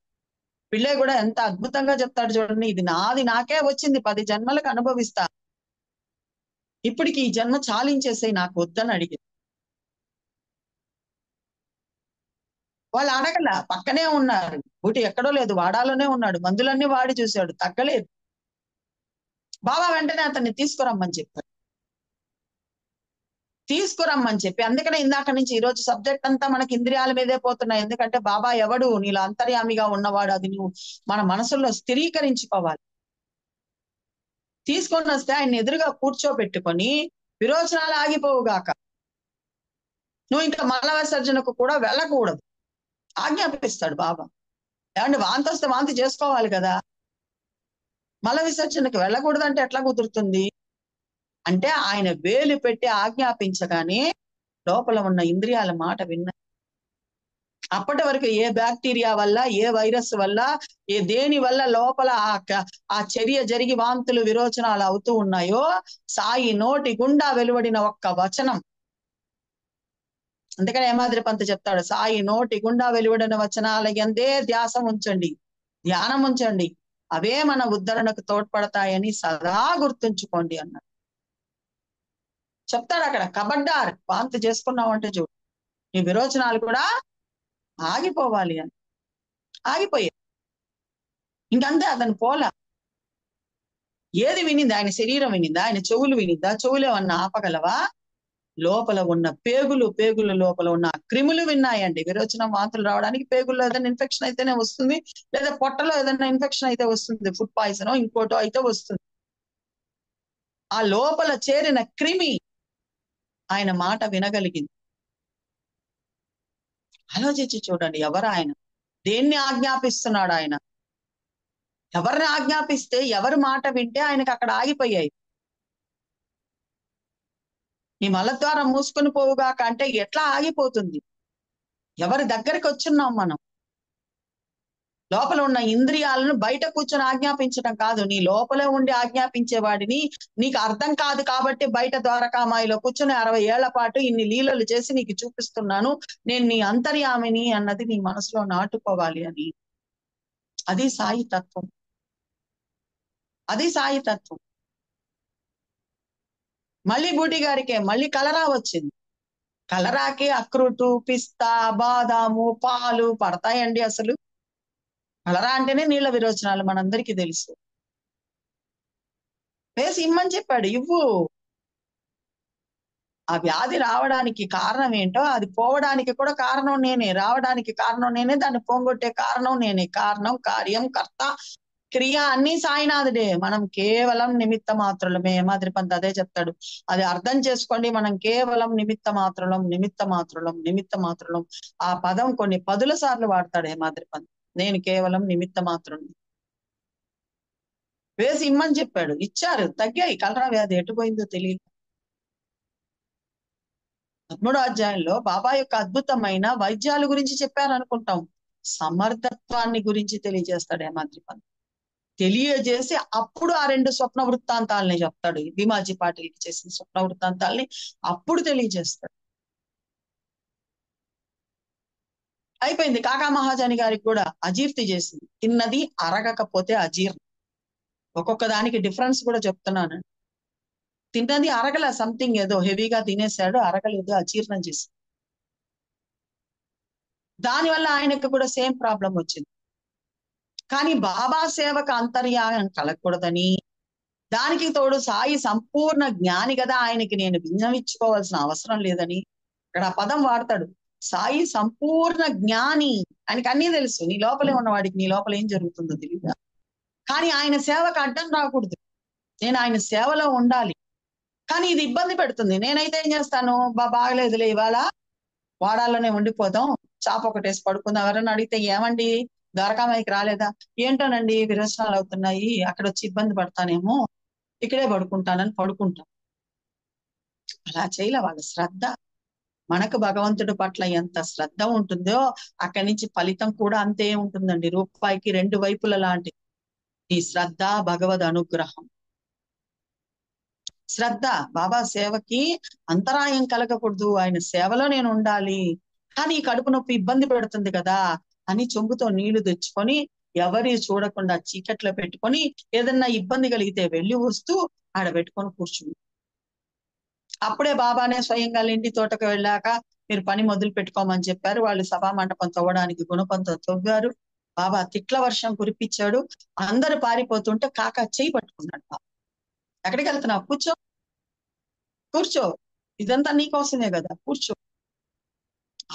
పిల్లే కూడా ఎంత అద్భుతంగా చెప్తాడు చూడండి, ఇది నాది నాకే వచ్చింది, 10 జన్మలకు అనుభవిస్తా, ఇప్పటికి ఈ జన్మ చాలించేసేయి, నాకు వద్దని అడిగింది. వాళ్ళు అడగల, పక్కనే ఉన్నారు. బూటి ఎక్కడో లేదు, వాడాలోనే ఉన్నాడు, మందులన్నీ వాడి చూశాడు, తగ్గలేదు. బాబా వెంటనే అతన్ని తీసుకురమ్మని చెప్పారు. తీసుకురమ్మని చెప్పి, అందుకనే ఇందాక నుంచి ఈ రోజు సబ్జెక్ట్ అంతా మనకి ఇంద్రియాల మీదే పోతున్నాయి. ఎందుకంటే బాబా ఎవడు, నీలో అంతర్యామిగా ఉన్నవాడు, అది నువ్వు మన మనసులో స్థిరీకరించుకోవాలి. తీసుకొని వస్తే ఆయన ఎదురుగా కూర్చోబెట్టుకొని, విరోచనాలు ఆగిపోవుగాక, నువ్వు ఇంకా మల విసర్జనకు కూడా వెళ్ళకూడదు ఆజ్ఞాపిస్తాడు బాబా. ఏమంటే వాంతి వస్తే వాంతి చేసుకోవాలి కదా, మల విసర్జనకు వెళ్ళకూడదు అంటే ఎట్లా కుదురుతుంది? అంటే ఆయన వేలు పెట్టి ఆజ్ఞాపించగానే లోపల ఉన్న ఇంద్రియాల మాట విన్నా. అప్పటి వరకు ఏ బ్యాక్టీరియా వల్ల, ఏ వైరస్ వల్ల, ఏ దేని వల్ల లోపల ఆ చర్య జరిగి వాంతులు విరోచనాలు అవుతూ ఉన్నాయో, సాయి నోటి గుండా వెలువడిన ఒక్క వచనం. అందుకని ఏమాద్రి పంత్ చెప్తాడు, సాయి నోటి గుండా వెలువడిన వచనాల యందే ధ్యాసం ఉంచండి, ధ్యానం ఉంచండి, అవే మన ఉద్ధరణకు తోడ్పడతాయని సదా గుర్తుంచుకోండి అన్నాడు. చెప్తాడు అక్కడ, కబడ్డార్, వాంతి చేసుకున్నావు అంటే చూడు, నీ విరోచనాలు కూడా ఆగిపోవాలి అని. ఆగిపోయాయి. ఇంకంతే, అతను పోలా. ఏది వినింది? ఆయన శరీరం వినిందా? ఆయన చెవులు వినిందా? చెవులు ఏమన్నా ఆపగలవా? లోపల ఉన్న పేగుల లోపల ఉన్న క్రిములు విన్నాయండి. విరోచనం వాంతులు రావడానికి పేగుల్లో ఏదైనా ఇన్ఫెక్షన్ అయితేనే వస్తుంది, లేదా పొట్టలో ఏదైనా ఇన్ఫెక్షన్ అయితే వస్తుంది, ఫుడ్ పాయిజన్ ఇంకోటో అయితే వస్తుంది. ఆ లోపల చేరిన క్రిమి ఆయన మాట వినగలిగింది. ఆలోచించి చూడండి, ఎవరు ఆయన, దేన్ని ఆజ్ఞాపిస్తున్నాడు ఆయన, ఎవరిని ఆజ్ఞాపిస్తే, ఎవరి మాట వింటే ఆయనకు అక్కడ ఆగిపోయాయి. నీ మలద్వారం మూసుకొని పోవుగాక అంటే ఎట్లా ఆగిపోతుంది? ఎవరి దగ్గరికి వచ్చున్నాం మనం? లోపల ఉన్న ఇంద్రియాలను బయట కూర్చొని ఆజ్ఞాపించడం కాదు, నీ లోపలే ఉండి ఆజ్ఞాపించేవాడిని. నీకు అర్థం కాదు కాబట్టి బయట ద్వారకామాయిలో కూర్చొని 60 ఏళ్ల పాటు ఇన్ని లీలలు చేసి నీకు చూపిస్తున్నాను, నేను నీ అంతర్యామిని అన్నది నీ మనసులో నాటుకోవాలి అని. అది సాయి తత్వం, అది సాయి తత్వం. మళ్ళీ బూటి గారికే మళ్ళీ కలరా వచ్చింది. కలరాకి అక్రూటు, పిస్తా, బాదాము, పాలు పడతాయండి అసలు? కలరా అంటేనే నీళ్ల విరోచనాలు, మనందరికీ తెలుసు. వేసి ఇమ్మని చెప్పాడు, ఇవ్వు. ఆ వ్యాధి రావడానికి కారణం ఏంటో, అది పోవడానికి కూడా కారణం నేనే, రావడానికి కారణం నేనే, దాన్ని పోగొట్టే కారణం నేనే. కారణం, కార్యం, కర్త, క్రియ అన్ని సాయినాథుడే. మనం కేవలం నిమిత్త మాత్రులమే. మాదిరి పంత్ అదే చెప్తాడు, అది అర్థం చేసుకోండి. మనం కేవలం నిమిత్త మాత్రులం, నిమిత్త మాత్రులం, నిమిత్త మాత్రులం. ఆ పదం కొన్ని 10 సార్లు వాడతాడు మాదిరి పంత్. నేను కేవలం నిమిత్త మాత్రుని. వేసి ఇమ్మని చెప్పాడు, ఇచ్చారు, తగ్గాయి. కలరా వ్యాధి ఎటుపోయిందో తెలియదు. 13వ అధ్యాయంలో బాబా యొక్క అద్భుతమైన వైద్యాల గురించి చెప్పారనుకుంటాం, సమర్థత్వాన్ని గురించి తెలియజేస్తాడు హేమాద్రి పంత్. తెలియజేసి అప్పుడు ఆ 2 స్వప్న వృత్తాంతాలని చెప్తాడు, భీమాజీ పాటిల్కి చేసిన స్వప్న వృత్తాంతాలని అప్పుడు తెలియజేస్తాడు. అయిపోయింది. కాకా మహాజని గారికి కూడా అజీర్తి చేసింది, తిన్నది అరగకపోతే అజీర్ణం. ఒక్కొక్క దానికి డిఫరెన్స్ కూడా చెప్తున్నాను. తిన్నది అరగల, సంథింగ్ ఏదో హెవీగా తినేశాడు, అరగలేదు, అజీర్ణం చేసి, దానివల్ల ఆయనకు కూడా సేమ్ ప్రాబ్లం వచ్చింది. కానీ బాబా సేవకు అంతర్యాగం కలగకూడదని, దానికి తోడు సాయి సంపూర్ణ జ్ఞాని కదా, ఆయనకి నేను విన్నవించుకోవాల్సిన అవసరం లేదని ఇక్కడ ఆ పదం వాడతాడు. సాయి సంపూర్ణ జ్ఞాని, ఆయనకి అన్నీ తెలుసు. నీ లోపలే ఉన్నవాడికి నీ లోపల ఏం జరుగుతుందో తెలియదా? కానీ ఆయన సేవకు అడ్డం రాకూడదు, నేను ఆయన సేవలో ఉండాలి. కానీ ఇది ఇబ్బంది పెడుతుంది. నేనైతే ఏం చేస్తాను, బాగలేదులే ఇవాళ వాడాలనే ఉండిపోదాం, చాప ఒకటేసి పడుకుందాం. ఎవరైనా అడిగితే ఏమండి ద్వారకామాయికి రాలేదా? ఏంటోనండి విరోచనాలు అవుతున్నాయి, అక్కడ వచ్చి ఇబ్బంది పడతానేమో, ఇక్కడే పడుకుంటానని పడుకుంటాం. అలా చేయలే. వాళ్ళ శ్రద్ధ. మనకు భగవంతుడి పట్ల ఎంత శ్రద్ధ ఉంటుందో అక్కడి నుంచి ఫలితం కూడా అంతే ఉంటుందండి. రూపాయికి రెండు వైపుల లాంటి ఈ శ్రద్ధ, భగవద్ అనుగ్రహం. శ్రద్ధ, బాబా సేవకి అంతరాయం కలగకూడదు, ఆయన సేవలో నేను ఉండాలి, కానీ ఈ కడుపు నొప్పి ఇబ్బంది పెడుతుంది కదా అని చెంబుతో నీళ్లు తెచ్చుకొని ఎవరి చూడకుండా చీకట్లో పెట్టుకొని ఏదన్నా ఇబ్బంది కలిగితే వెళ్ళి వస్తూ ఆడ పెట్టుకొని కూర్చుంది. అప్పుడే బాబానే స్వయంగా ఇంటి తోటకు వెళ్ళాక మీరు పని మొదలు పెట్టుకోమని చెప్పారు. వాళ్ళు సభా మండపం తవ్వడానికి గుణపంతో తవ్వారు. బాబా తిట్ల వర్షం కురిపించాడు. అందరు పారిపోతుంటే కాక చేయి పట్టుకున్నాడు. బాబా, ఎక్కడికి వెళ్తున్నావు? కూర్చో, కూర్చో, ఇదంతా నీకోసమే కదా, కూర్చో.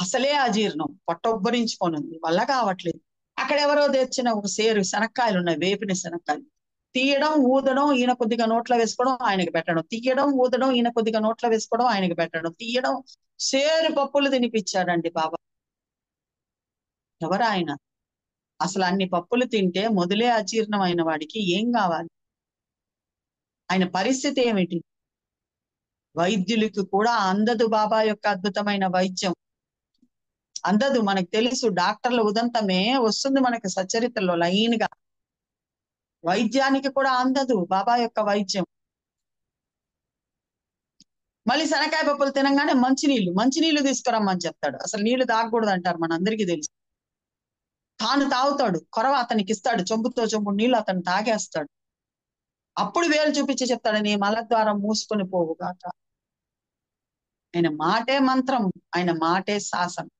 అసలే అజీర్ణం, పొట్ట ఉబ్బరించుకోనుంది, వల్ల కావట్లేదు. అక్కడెవరో తెచ్చిన ఒక సేరు శనక్కాయలు ఉన్నాయి, వేపిన శనక్కాయలు. తీయడం, ఊదడం, ఈయన కొద్దిగా నోట్లో వేసుకోవడం, ఆయనకి పెట్టడం, తీయడం, ఊదడం, ఈయన కొద్దిగా నోట్లో వేసుకోవడం, ఆయనకి పెట్టడం, తీయడం. సేరు పప్పులు తినిపించాడండి బాబా. ఎవరు ఆయన? అసలు అన్ని పప్పులు తింటే మొదలే అజీర్ణం అయిన వాడికి ఏం కావాలి? ఆయన పరిస్థితి ఏమిటి? వైద్యులకు కూడా అందదు బాబా యొక్క అద్భుతమైన వైద్యం. అందదు. మనకు తెలుసు, డాక్టర్ల ఉదంతమే వస్తుంది మనకి సచరిత్రలో లైన్ గా. వైద్యానికి కూడా అందదు బాబా యొక్క వైద్యం. మళ్ళీ శనకాయ పప్పులు తినంగానే మంచినీళ్లు తీసుకురమ్మని చెప్తాడు. అసలు నీళ్లు తాగకూడదు అంటారు, మన అందరికీ తెలుసు. తాను తాగుతాడు, కొరవ అతనికి ఇస్తాడు, చెంబుతో చెంబు నీళ్లు అతను తాగేస్తాడు. అప్పుడు వేలు చూపించి చెప్తాడు, నీ మలద్వారం మూసుకొని పోవుగాక. ఆయన మాటే మంత్రం, ఆయన మాటే శాసనం.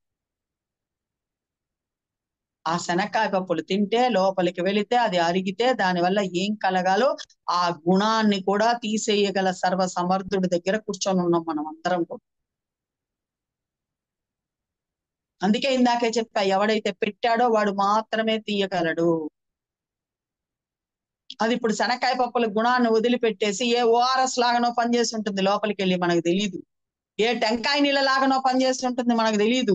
ఆ శనక్కాయ పప్పులు తింటే లోపలికి వెళితే అది అరిగితే దానివల్ల ఏం కలగాలో ఆ గుణాన్ని కూడా తీసేయగల సర్వ సమర్థుడి దగ్గర కూర్చొని ఉన్నాం మనం అందరం కూడా. అందుకే ఇందాకే చెప్పా, ఎవడైతే పెట్టాడో వాడు మాత్రమే తీయగలడు. అది ఇప్పుడు శనక్కాయ పప్పుల గుణాన్ని వదిలిపెట్టేసి ఏ ఓఆర్ఎస్ లాగానో పనిచేసి ఉంటుంది లోపలికి వెళ్ళి, మనకు తెలియదు. ఏ టెంకాయ నీళ్ళ లాగానో పనిచేసి ఉంటుంది, మనకు తెలియదు.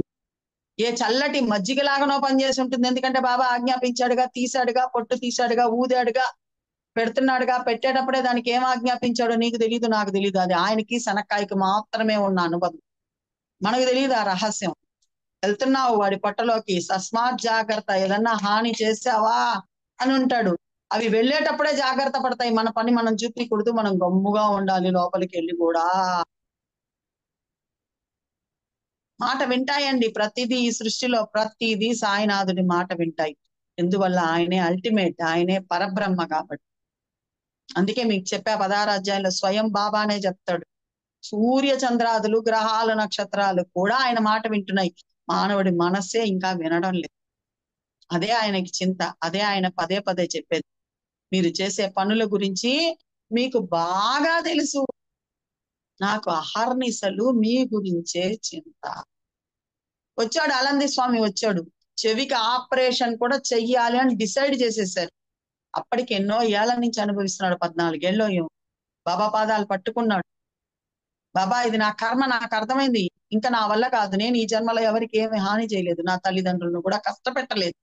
ఏ చల్లటి మజ్జిగ లాగానో పనిచేసి ఉంటుంది. ఎందుకంటే బాబా ఆజ్ఞాపించాడుగా, తీశాడుగా, పొట్టు తీశాడుగా, ఊదాడుగా, పెడుతున్నాడుగా. పెట్టేటప్పుడే దానికి ఏం ఆజ్ఞాపించాడో నీకు తెలియదు, నాకు తెలియదు. అది ఆయనకి శనక్కాయకి మాత్రమే ఉన్న అనుభవం, మనకు తెలియదు ఆ రహస్యం. వెళ్తున్నావు వాడి పొట్టలోకి, తస్మాత్ జాగ్రత్త, ఏదన్నా హాని చేసావా అని ఉంటాడు. అవి వెళ్ళేటప్పుడే జాగ్రత్త పడతాయి. మన పని మనం చూపించకూడదు, మనం గమ్ముగా ఉండాలి లోపలికి వెళ్ళి కూడా. మాట వింటాయండి ప్రతిదీ. ఈ సృష్టిలో ప్రతిదీ సాయినాథుడి మాట వింటాయి. ఎందువల్ల? ఆయనే అల్టిమేట్, ఆయనే పరబ్రహ్మ కాబట్టి. అందుకే మీకు చెప్పా 16 అధ్యాయంలో స్వయం బాబానే చెప్తాడు, సూర్య చంద్రాదులు, గ్రహాలు, నక్షత్రాలు కూడా ఆయన మాట వింటున్నాయి. మానవుడి మనస్సే ఇంకా వినడం లేదు. అదే ఆయనకి చింత, అదే ఆయన పదే పదే చెప్పేది. మీరు చేసే పనుల గురించి మీకు బాగా తెలుసు, నాకు అహర్నిశలు మీ గురించే చింత. వచ్చాడు అలంది స్వామి, వచ్చాడు, చెవికి ఆపరేషన్ కూడా చెయ్యాలి అని డిసైడ్ చేసేసారు. అప్పటికి ఎన్నో ఏళ్ల నుంచి అనుభవిస్తున్నాడు, 14 ఏళ్ళో ఏమో. బాబా పాదాలు పట్టుకున్నాడు. బాబా, ఇది నా కర్మ, నాకు అర్థమైంది, ఇంకా నా వల్ల కాదు, నేను ఈ జన్మలో ఎవరికి ఏమి హాని చేయలేదు, నా తల్లిదండ్రులను కూడా కష్టపెట్టలేదు,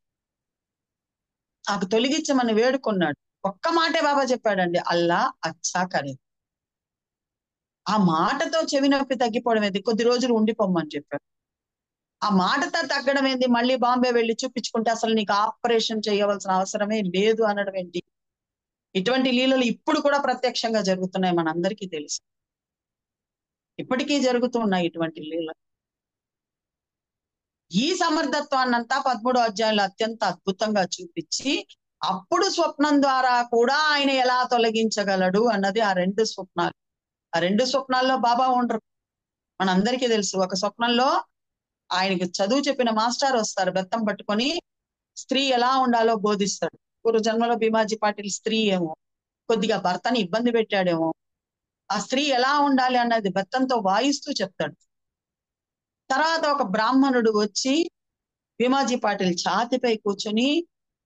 నాకు తొలగించమని వేడుకున్నాడు. ఒక్క మాటే బాబా చెప్పాడండి, అల్లా అచ్చా కరే. ఆ మాటతో చెవి నొప్పి తగ్గిపోవడం ఏంది, కొద్ది రోజులు ఉండిపోమ్మని చెప్పాడు. ఆ మాటతో తగ్గడం ఏంది, మళ్ళీ బాంబే వెళ్ళి చూపించుకుంటే అసలు నీకు ఆపరేషన్ చేయవలసిన అవసరమే లేదు అనడం ఏంటి. ఇటువంటి లీలలు ఇప్పుడు కూడా ప్రత్యక్షంగా జరుగుతున్నాయి, మనందరికీ తెలుసు. ఇప్పటికీ జరుగుతూ ఉన్నాయి ఇటువంటి లీలలు. ఈ సమర్థత్వాన్నంతా 13వ అధ్యాయంలో అత్యంత అద్భుతంగా చూపించి, అప్పుడు స్వప్నం ద్వారా కూడా ఆయన ఎలా తొలగించగలడు అన్నది ఆ 2 స్వప్నాలు. ఆ 2 స్వప్నాల్లో బాబా ఉండరు, మనందరికీ తెలుసు. ఒక స్వప్నంలో ఆయనకి చదువు చెప్పిన మాస్టర్ వస్తారు, బెత్తం పట్టుకొని స్త్రీ ఎలా ఉండాలో బోధిస్తాడు. పూర్వ జన్మలో భీమాజీ పాటిల్ స్త్రీ ఏమో, కొద్దిగా భర్తని ఇబ్బంది పెట్టాడేమో, ఆ స్త్రీ ఎలా ఉండాలి అన్నది బెత్తంతో వాయిస్తూ చెప్తాడు. తర్వాత ఒక బ్రాహ్మణుడు వచ్చి భీమాజీ పాటిల్ ఛాతిపై కూర్చొని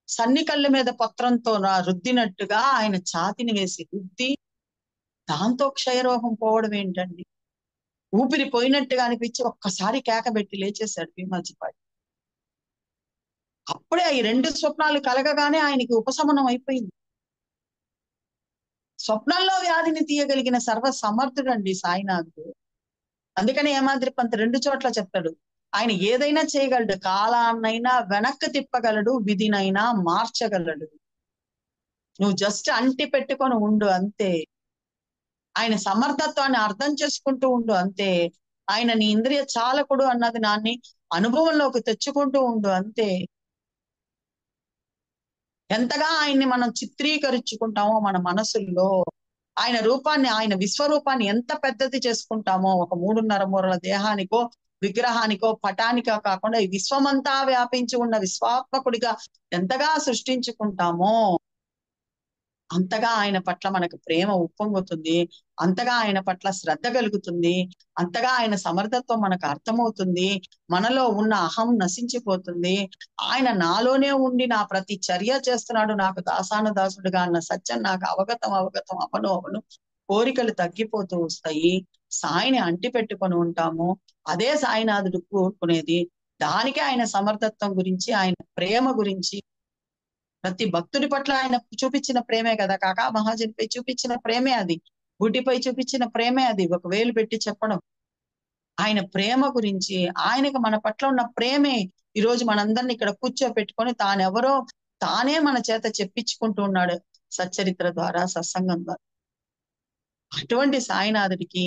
సన్నికళ్ళ మీద పత్రంతో రుద్దినట్టుగా ఆయన ఛాతిని వేసి రుద్ది, దాంతో క్షయరోగం పోవడం ఏంటండి, ఊపిరి పోయినట్టుగా అనిపించి ఒక్కసారి కేకబెట్టి లేచేశాడు భీమాజీ పాటిల్. అప్పుడే ఈ 2 స్వప్నాలు కలగగానే ఆయనకి ఉపశమనం అయిపోయింది. స్వప్నంలో వ్యాధిని తీయగలిగిన సర్వ సమర్థుడండి సాయినాథుడు. అందుకని ఏమాద్రి పంత్ 2 చోట్ల చెప్తాడు, ఆయన ఏదైనా చేయగలడు, కాలాన్నైనా వెనక్కి తిప్పగలడు, విధినైనా మార్చగలడు. నువ్వు జస్ట్ అంటి పెట్టుకొని ఉండు అంతే. ఆయన సమర్థత్వాన్ని అర్థం చేసుకుంటూ ఉండు అంతే. ఆయన నీ ఇంద్రియ చాలకుడు అన్నది నాన్ని అనుభవంలోకి తెచ్చుకుంటూ ఉండు అంతే. ఎంతగా ఆయన్ని మనం చిత్రీకరించుకుంటామో మన మనసుల్లో, ఆయన రూపాన్ని, ఆయన విశ్వరూపాన్ని ఎంత పెద్దది చేసుకుంటామో, ఒక 3.5 మూరల దేహానికో విగ్రహానికో పటానికో కాకుండా ఈ విశ్వమంతా వ్యాపించి ఉన్న విశ్వాత్మకుడిగా ఎంతగా సృష్టించుకుంటామో అంతగా ఆయన పట్ల మనకు ప్రేమ ఉప్పొంగుతుంది, అంతగా ఆయన పట్ల శ్రద్ధ కలుగుతుంది, అంతగా ఆయన సమర్థత్వం మనకు అర్థమవుతుంది, మనలో ఉన్న అహం నశించిపోతుంది. ఆయన నాలోనే ఉండి నా ప్రతి చర్య చేస్తున్నాడు, నాకు దాసానుదాసుడుగా అన్న సత్యం నాకు అవగతం అవను కోరికలు తగ్గిపోతూ వస్తాయి. సాయిని అంటి పెట్టుకొని ఉంటాము. అదే సాయినాథుడు కోరుకునేది. దానికే ఆయన సమర్థత్వం గురించి, ఆయన ప్రేమ గురించి, ప్రతి భక్తుడి పట్ల ఆయన చూపించిన ప్రేమే కదా. కాకా మహాజన్పై చూపించిన ప్రేమే అది, గుడ్డిపై చూపించిన ప్రేమే అది. ఒక వేలు పెట్టి చెప్పడం ఆయన ప్రేమ గురించి, ఆయనకు మన పట్ల ఉన్న ప్రేమే ఈ రోజు మనందరిని ఇక్కడ కూర్చోపెట్టుకొని తానెవరో తానే మన చేత చెప్పించుకుంటూ ఉన్నాడు సచ్చరిత్ర ద్వారా, సత్సంగం ద్వారా. అటువంటి సాయినాథుడికి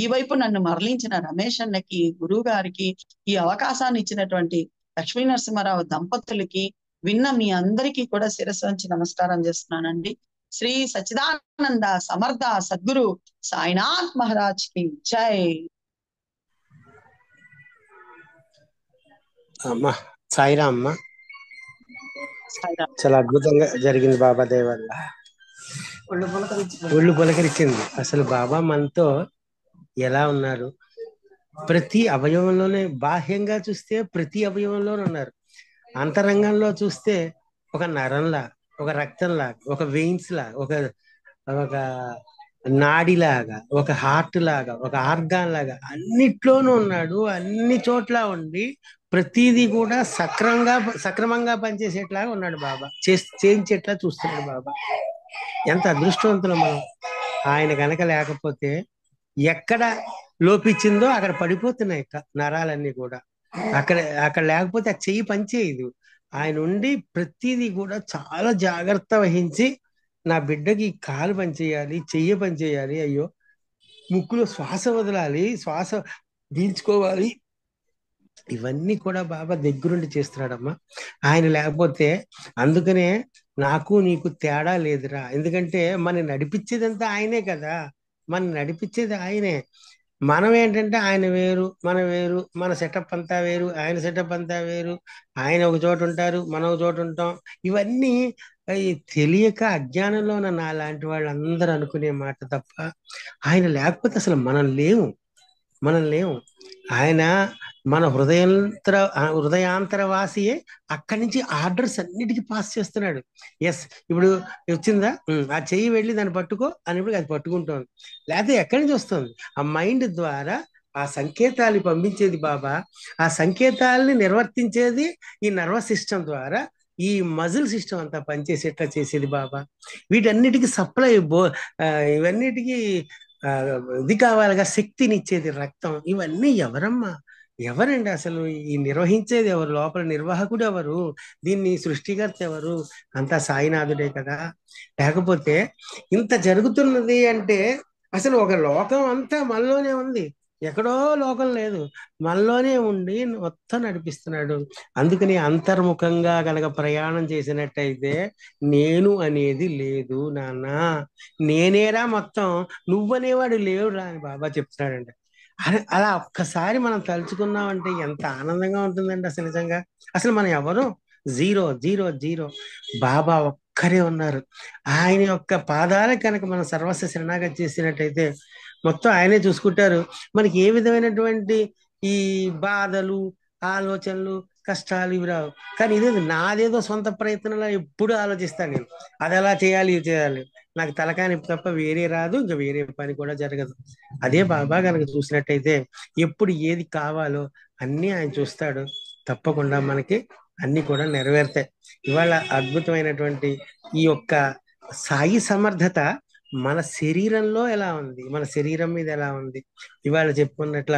ఈ వైపు నన్ను మరలించిన రమేష్ అన్నకి, గురువు గారికి, ఈ అవకాశాన్ని ఇచ్చినటువంటి లక్ష్మీ నరసింహారావు దంపతులకి, విన్న మీ అందరికీ కూడా శిరస్సు వంచి నమస్కారం చేస్తున్నానండి. శ్రీ సచ్చిదానంద సమర్థ సద్గురు సాయినాథ్ మహారాజ్ కి జై. అమ్మా సాయిరామ్ అమ్మ, సాయిరామ్. చాలా అద్భుతంగా జరిగింది బాబా దయ వల్ల. ఒళ్ళు పులకరించింది. అసలు బాబా మనతో ఎలా ఉన్నారు, ప్రతి అవయవంలోనే, బాహ్యంగా చూస్తే ప్రతి అవయవంలోనే ఉన్నారు. అంతరంగంలో చూస్తే ఒక నరంలా, ఒక రక్తంలా, ఒక వెయిన్స్ లా, ఒక ఒక నాడిలాగా, ఒక హార్ట్ లాగా, ఒక ఆర్గాన్ లాగా అన్నిట్లోనూ ఉన్నాడు. అన్ని చోట్ల ఉండి ప్రతిదీ కూడా సక్రమంగా పనిచేసేట్లాగా ఉన్నాడు బాబా. చేయించేట్లా చూస్తున్నాడు బాబా. ఎంత అదృష్టవంతులు మనం. ఆయన కనుక లేకపోతే ఎక్కడ లోపించిందో అక్కడ పడిపోతున్నాయి నరాలన్నీ కూడా. అక్కడ అక్కడ లేకపోతే ఆ చెయ్యి పనిచేయదు. ఆయన ఉండి ప్రతిదీ కూడా చాలా జాగ్రత్త వహించి, నా బిడ్డకి కాలు పనిచేయాలి, చెయ్యి పనిచేయాలి, అయ్యో ముక్కులో శ్వాస వదలాలి, శ్వాస పీల్చుకోవాలి, ఇవన్నీ కూడా బాబా దగ్గరుండి చేస్తున్నాడమ్మా. ఆయన లేకపోతే, అందుకనే నాకు నీకు తేడా లేదురా. ఎందుకంటే మన నడిపించేదంతా ఆయనే కదా, మన నడిపించేది ఆయనే. మనం ఏంటంటే ఆయన వేరు, మన వేరు, మన సెటప్ అంతా వేరు, ఆయన సెటప్ అంతా వేరు. ఆయన ఒక చోట ఉంటారు, మనం ఒక చోట ఉంటాం. ఇవన్నీ తెలియక అజ్ఞానంలో నా లాంటి వాళ్ళు అందరూ అనుకునే మాట తప్ప, ఆయన లేకపోతే అసలు మనం లేము. ఆయన మన హృదయాంతరవాసియే. అక్కడి నుంచి ఆర్డర్స్ అన్నిటికీ పాస్ చేస్తున్నాడు. ఎస్, ఇప్పుడు వచ్చిందా, ఆ చెయ్యి వెళ్ళి దాన్ని పట్టుకో అన్నప్పుడు అది పట్టుకుంటోంది. లేకపోతే ఎక్కడి నుంచి వస్తుంది? ఆ మైండ్ ద్వారా ఆ సంకేతాలు పంపించేది బాబా. ఆ సంకేతాలని నిర్వర్తించేది ఈ నర్వస్ సిస్టమ్ ద్వారా. ఈ మజిల్ సిస్టమ్ అంతా పనిచేసేట్లా చేసేది బాబా. వీటన్నిటికీ సప్లై ఇవన్నిటికీ ఇది కావాలిగా, శక్తినిచ్చేది రక్తం. ఇవన్నీ ఎవరండి అసలు? ఈ నిర్వహించేది ఎవరు? లోపల నిర్వాహకుడు ఎవరు? దీన్ని సృష్టికర్త ఎవరు? అంతా సాయినాథుడే కదా. లేకపోతే ఇంత జరుగుతున్నది అంటే అసలు ఒక లోకం అంతా మనలోనే ఉంది, ఎక్కడో లోకం లేదు, మనలోనే ఉండి మొత్తం నడిపిస్తున్నాడు. అందుకని అంతర్ముఖంగా కనుక ప్రయాణం చేసినట్టయితే నేను అనేది లేదు నాన్న, నేనేరా మొత్తం, నువ్వనేవాడు లేవురా అని బాబా చెప్తున్నాడండి. అలా ఒక్కసారి మనం తలుచుకున్నామంటే ఎంత ఆనందంగా ఉంటుందండి అసలు. నిజంగా అసలు మనం ఎవరు? Zero zero zero. బాబా ఒక్కరే ఉన్నారు. ఆయన యొక్క పాదాల కనుక మనం సర్వస్వ శరణాగతి చేసినట్టయితే మొత్తం ఆయనే చూసుకుంటారు. మనకి ఏ విధమైనటువంటి ఈ బాధలు, ఆలోచనలు, కష్టాలు ఇవి రావు. కానీ ఇదేదో నాదేదో సొంత ప్రయత్నంలో ఎప్పుడు ఆలోచిస్తాను నేను, అది ఎలా చేయాలి, ఇది చేయాలి, నాకు తలకాని తప్ప వేరే రాదు, ఇంకా వేరే పని కూడా జరగదు. అదే బాబా కనుక చూసినట్టయితే ఎప్పుడు ఏది కావాలో అన్నీ ఆయన చూస్తాడు. తప్పకుండా మనకి అన్ని కూడా నెరవేరుతాయి. ఇవాళ అద్భుతమైనటువంటి ఈ యొక్క సాయి సమర్థత మన శరీరంలో ఎలా ఉంది, మన శరీరం మీద ఎలా ఉంది. ఇవాళ చెప్పుకున్నట్ల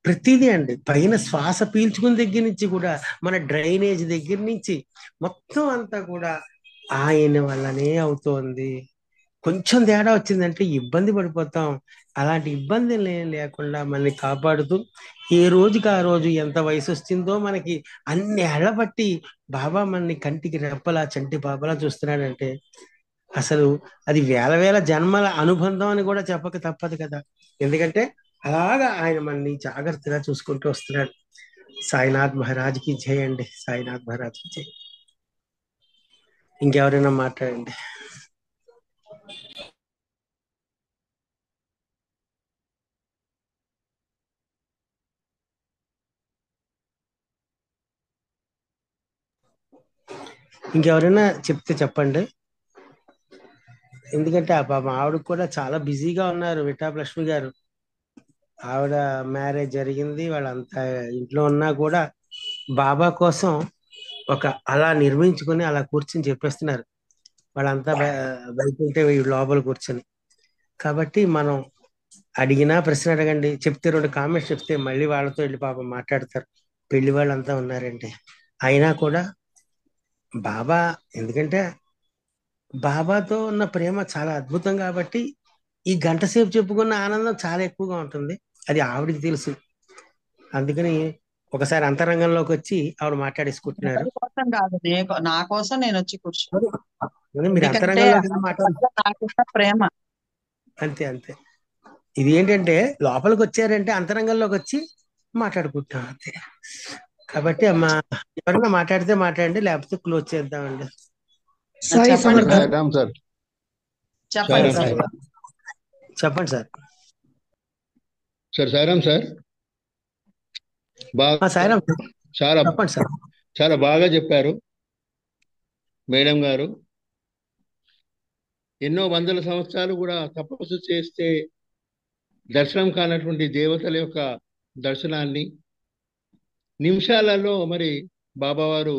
ప్రతిదీ అండి, పైన శ్వాస పీల్చుకున్న దగ్గర నుంచి కూడా, మన డ్రైనేజ్ దగ్గర నుంచి మొత్తం అంతా కూడా ఆయన వల్లనే అవుతోంది. కొంచెం తేడా వచ్చిందంటే ఇబ్బంది పడిపోతాం. అలాంటి ఇబ్బంది లేకుండా మనల్ని కాపాడుతూ ఏ రోజుకి ఆ రోజు ఎంత వయసు వచ్చిందో మనకి అన్ని ఏళ్ల బట్టి బాబా మనని కంటికి రెప్పలా చంటి బాబాలా చూస్తున్నాడంటే అసలు అది వేల వేల జన్మల అనుబంధం అని కూడా చెప్పక తప్పదు కదా. ఎందుకంటే అలాగా ఆయన మనని జాగ్రత్తగా చూసుకుంటూ వస్తున్నాడు. సాయినాథ్ మహారాజ్కి జై అండి. సాయినాథ్ మహారాజ్కి జై. ఇంకెవరైనా మాట్లాడండి. ఇంకెవరైనా చెప్తే చెప్పండి. ఎందుకంటే ఆ పాపం ఆవిడకు కూడా చాలా బిజీగా ఉన్నారు. విఠాలక్ష్మి గారు, ఆవిడ మ్యారేజ్ జరిగింది, వాళ్ళంతా ఇంట్లో ఉన్నా కూడా బాబా కోసం ఒక అలా నిర్మించుకొని అలా కూర్చొని చెప్పేస్తున్నారు. వాళ్ళంతా బయట ఉంటే వీళ్ళు లోపల కూర్చొని. కాబట్టి మనం అడిగినా ప్రశ్న అడగండి, చెప్తే 2 కామెంట్స్ చెప్తే మళ్ళీ వాళ్ళతో వెళ్ళి పాపం మాట్లాడతారు. పెళ్లి వాళ్ళంతా ఉన్నారంటే అయినా కూడా బాబా, ఎందుకంటే బాబాతో ఉన్న ప్రేమ చాలా అద్భుతం కాబట్టి ఈ గంట సేపు చెప్పుకున్న ఆనందం చాలా ఎక్కువగా ఉంటుంది. అది ఆవిడికి తెలుసు. అందుకని ఒకసారి అంతరంగంలోకి వచ్చి ఆవిడ మాట్లాడేసుకుంటున్నారు. ఎవరి కోసం కాదు, నా కోసం నేను వచ్చి కూర్చున్నాను. మీరు ఎందుకంటే అంతరంగంలోకి ఆయన మాట్లాడు. పట్ల నాకున్న ప్రేమ. అంతే అంతే. ఇది ఏంటంటే లోపలికి వచ్చారంటే అంతరంగంలోకి వచ్చి మాట్లాడుకుంటాం అంతే. కాబట్టి అమ్మా, ఎవరైనా మాట్లాడితే మాట్లాడండి, లేకపోతే క్లోజ్ చేద్దామండి. సాయి చెప్పండి సమర్థ. సాయిరామ్ సార్. చెప్పండి సాయిరామ్ సార్. సార్. చెప్పండి సార్. Sir Sairam sir. బాగా సాయిరామ్ చాలా చెప్పండి సార్. చాలా బాగా చెప్పారు మేడం గారు. ఎన్నో వందల సంవత్సరాలు కూడా తపస్సు చేస్తే దర్శనం కానటువంటి దేవతల యొక్క దర్శనాన్ని నిమిషాలలో మరి బాబావారు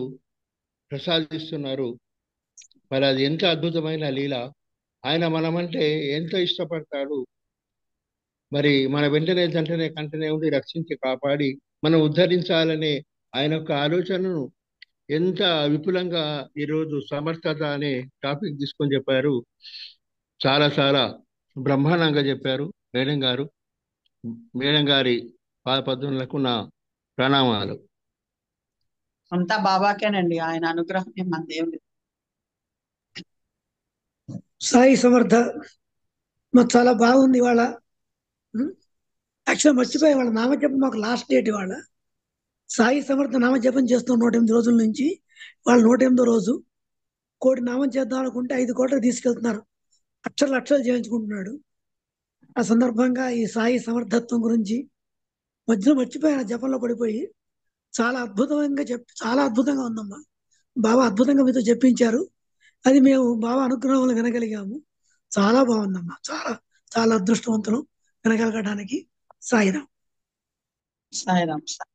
ప్రసాదిస్తున్నారు. మరి అది ఎంత అద్భుతమైన లీల. ఆయన మనమంటే ఎంత ఇష్టపడతాడు. మరి మన వెంటనే కంటనే ఉండి రక్షించి కాపాడి మనం ఉద్ధరించాలనే ఆయన యొక్క ఆలోచనను ఎంత విపులంగా ఈరోజు సమర్థత అనే టాపిక్ తీసుకొని చెప్పారు. చాలా చాలా బ్రహ్మాండంగా చెప్పారు మేడం గారు. మేడం గారి పాదపద్మలకు నా ప్రణామాలు. అంతా బాబాకేనండి, ఆయన అనుగ్రహం మన దేవుడి. సాయి సమర్థ. మాకు చాలా బాగుంది ఇవాళ. యాక్చువల్ మర్చిపోయి వాళ్ళ నామజపం మాకు లాస్ట్ డేట్ ఇవాళ. సాయి సమర్థ నామజపం చేస్తాం 108 రోజుల నుంచి. వాళ్ళు 108వ రోజు. 1 కోటి నామం చేద్దాం అనుకుంటే 5 కోట్లకు తీసుకెళ్తున్నారు. లక్షలు చేయించుకుంటున్నాడు. ఆ సందర్భంగా ఈ సాయి సమర్థత్వం గురించి మధ్యలో మర్చిపోయాను, జపంలో పడిపోయి. చాలా అద్భుతంగా ఉందమ్మా. బాబా అద్భుతంగా మీతో చెప్పించారు. అది మేము బాబా అనుగ్రహం వల్ల వినగలిగాము. చాలా బాగుందమ్మా. చాలా చాలా అదృష్టవంతులు వినగలగడానికి. సాయిరాం. సాయిరామ్ సార్.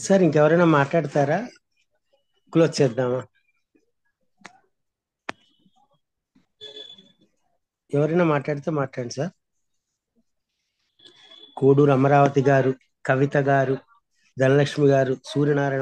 సార్ ఇంకెవరైనా మాట్లాడతారా? క్లోజ్ చేద్దామా? ఎవరైనా మాట్లాడితే మాట్లాడండి సార్. కోడూరు అమరావతి గారు, కవిత గారు, ధనలక్ష్మి గారు, సూర్యనారాయణ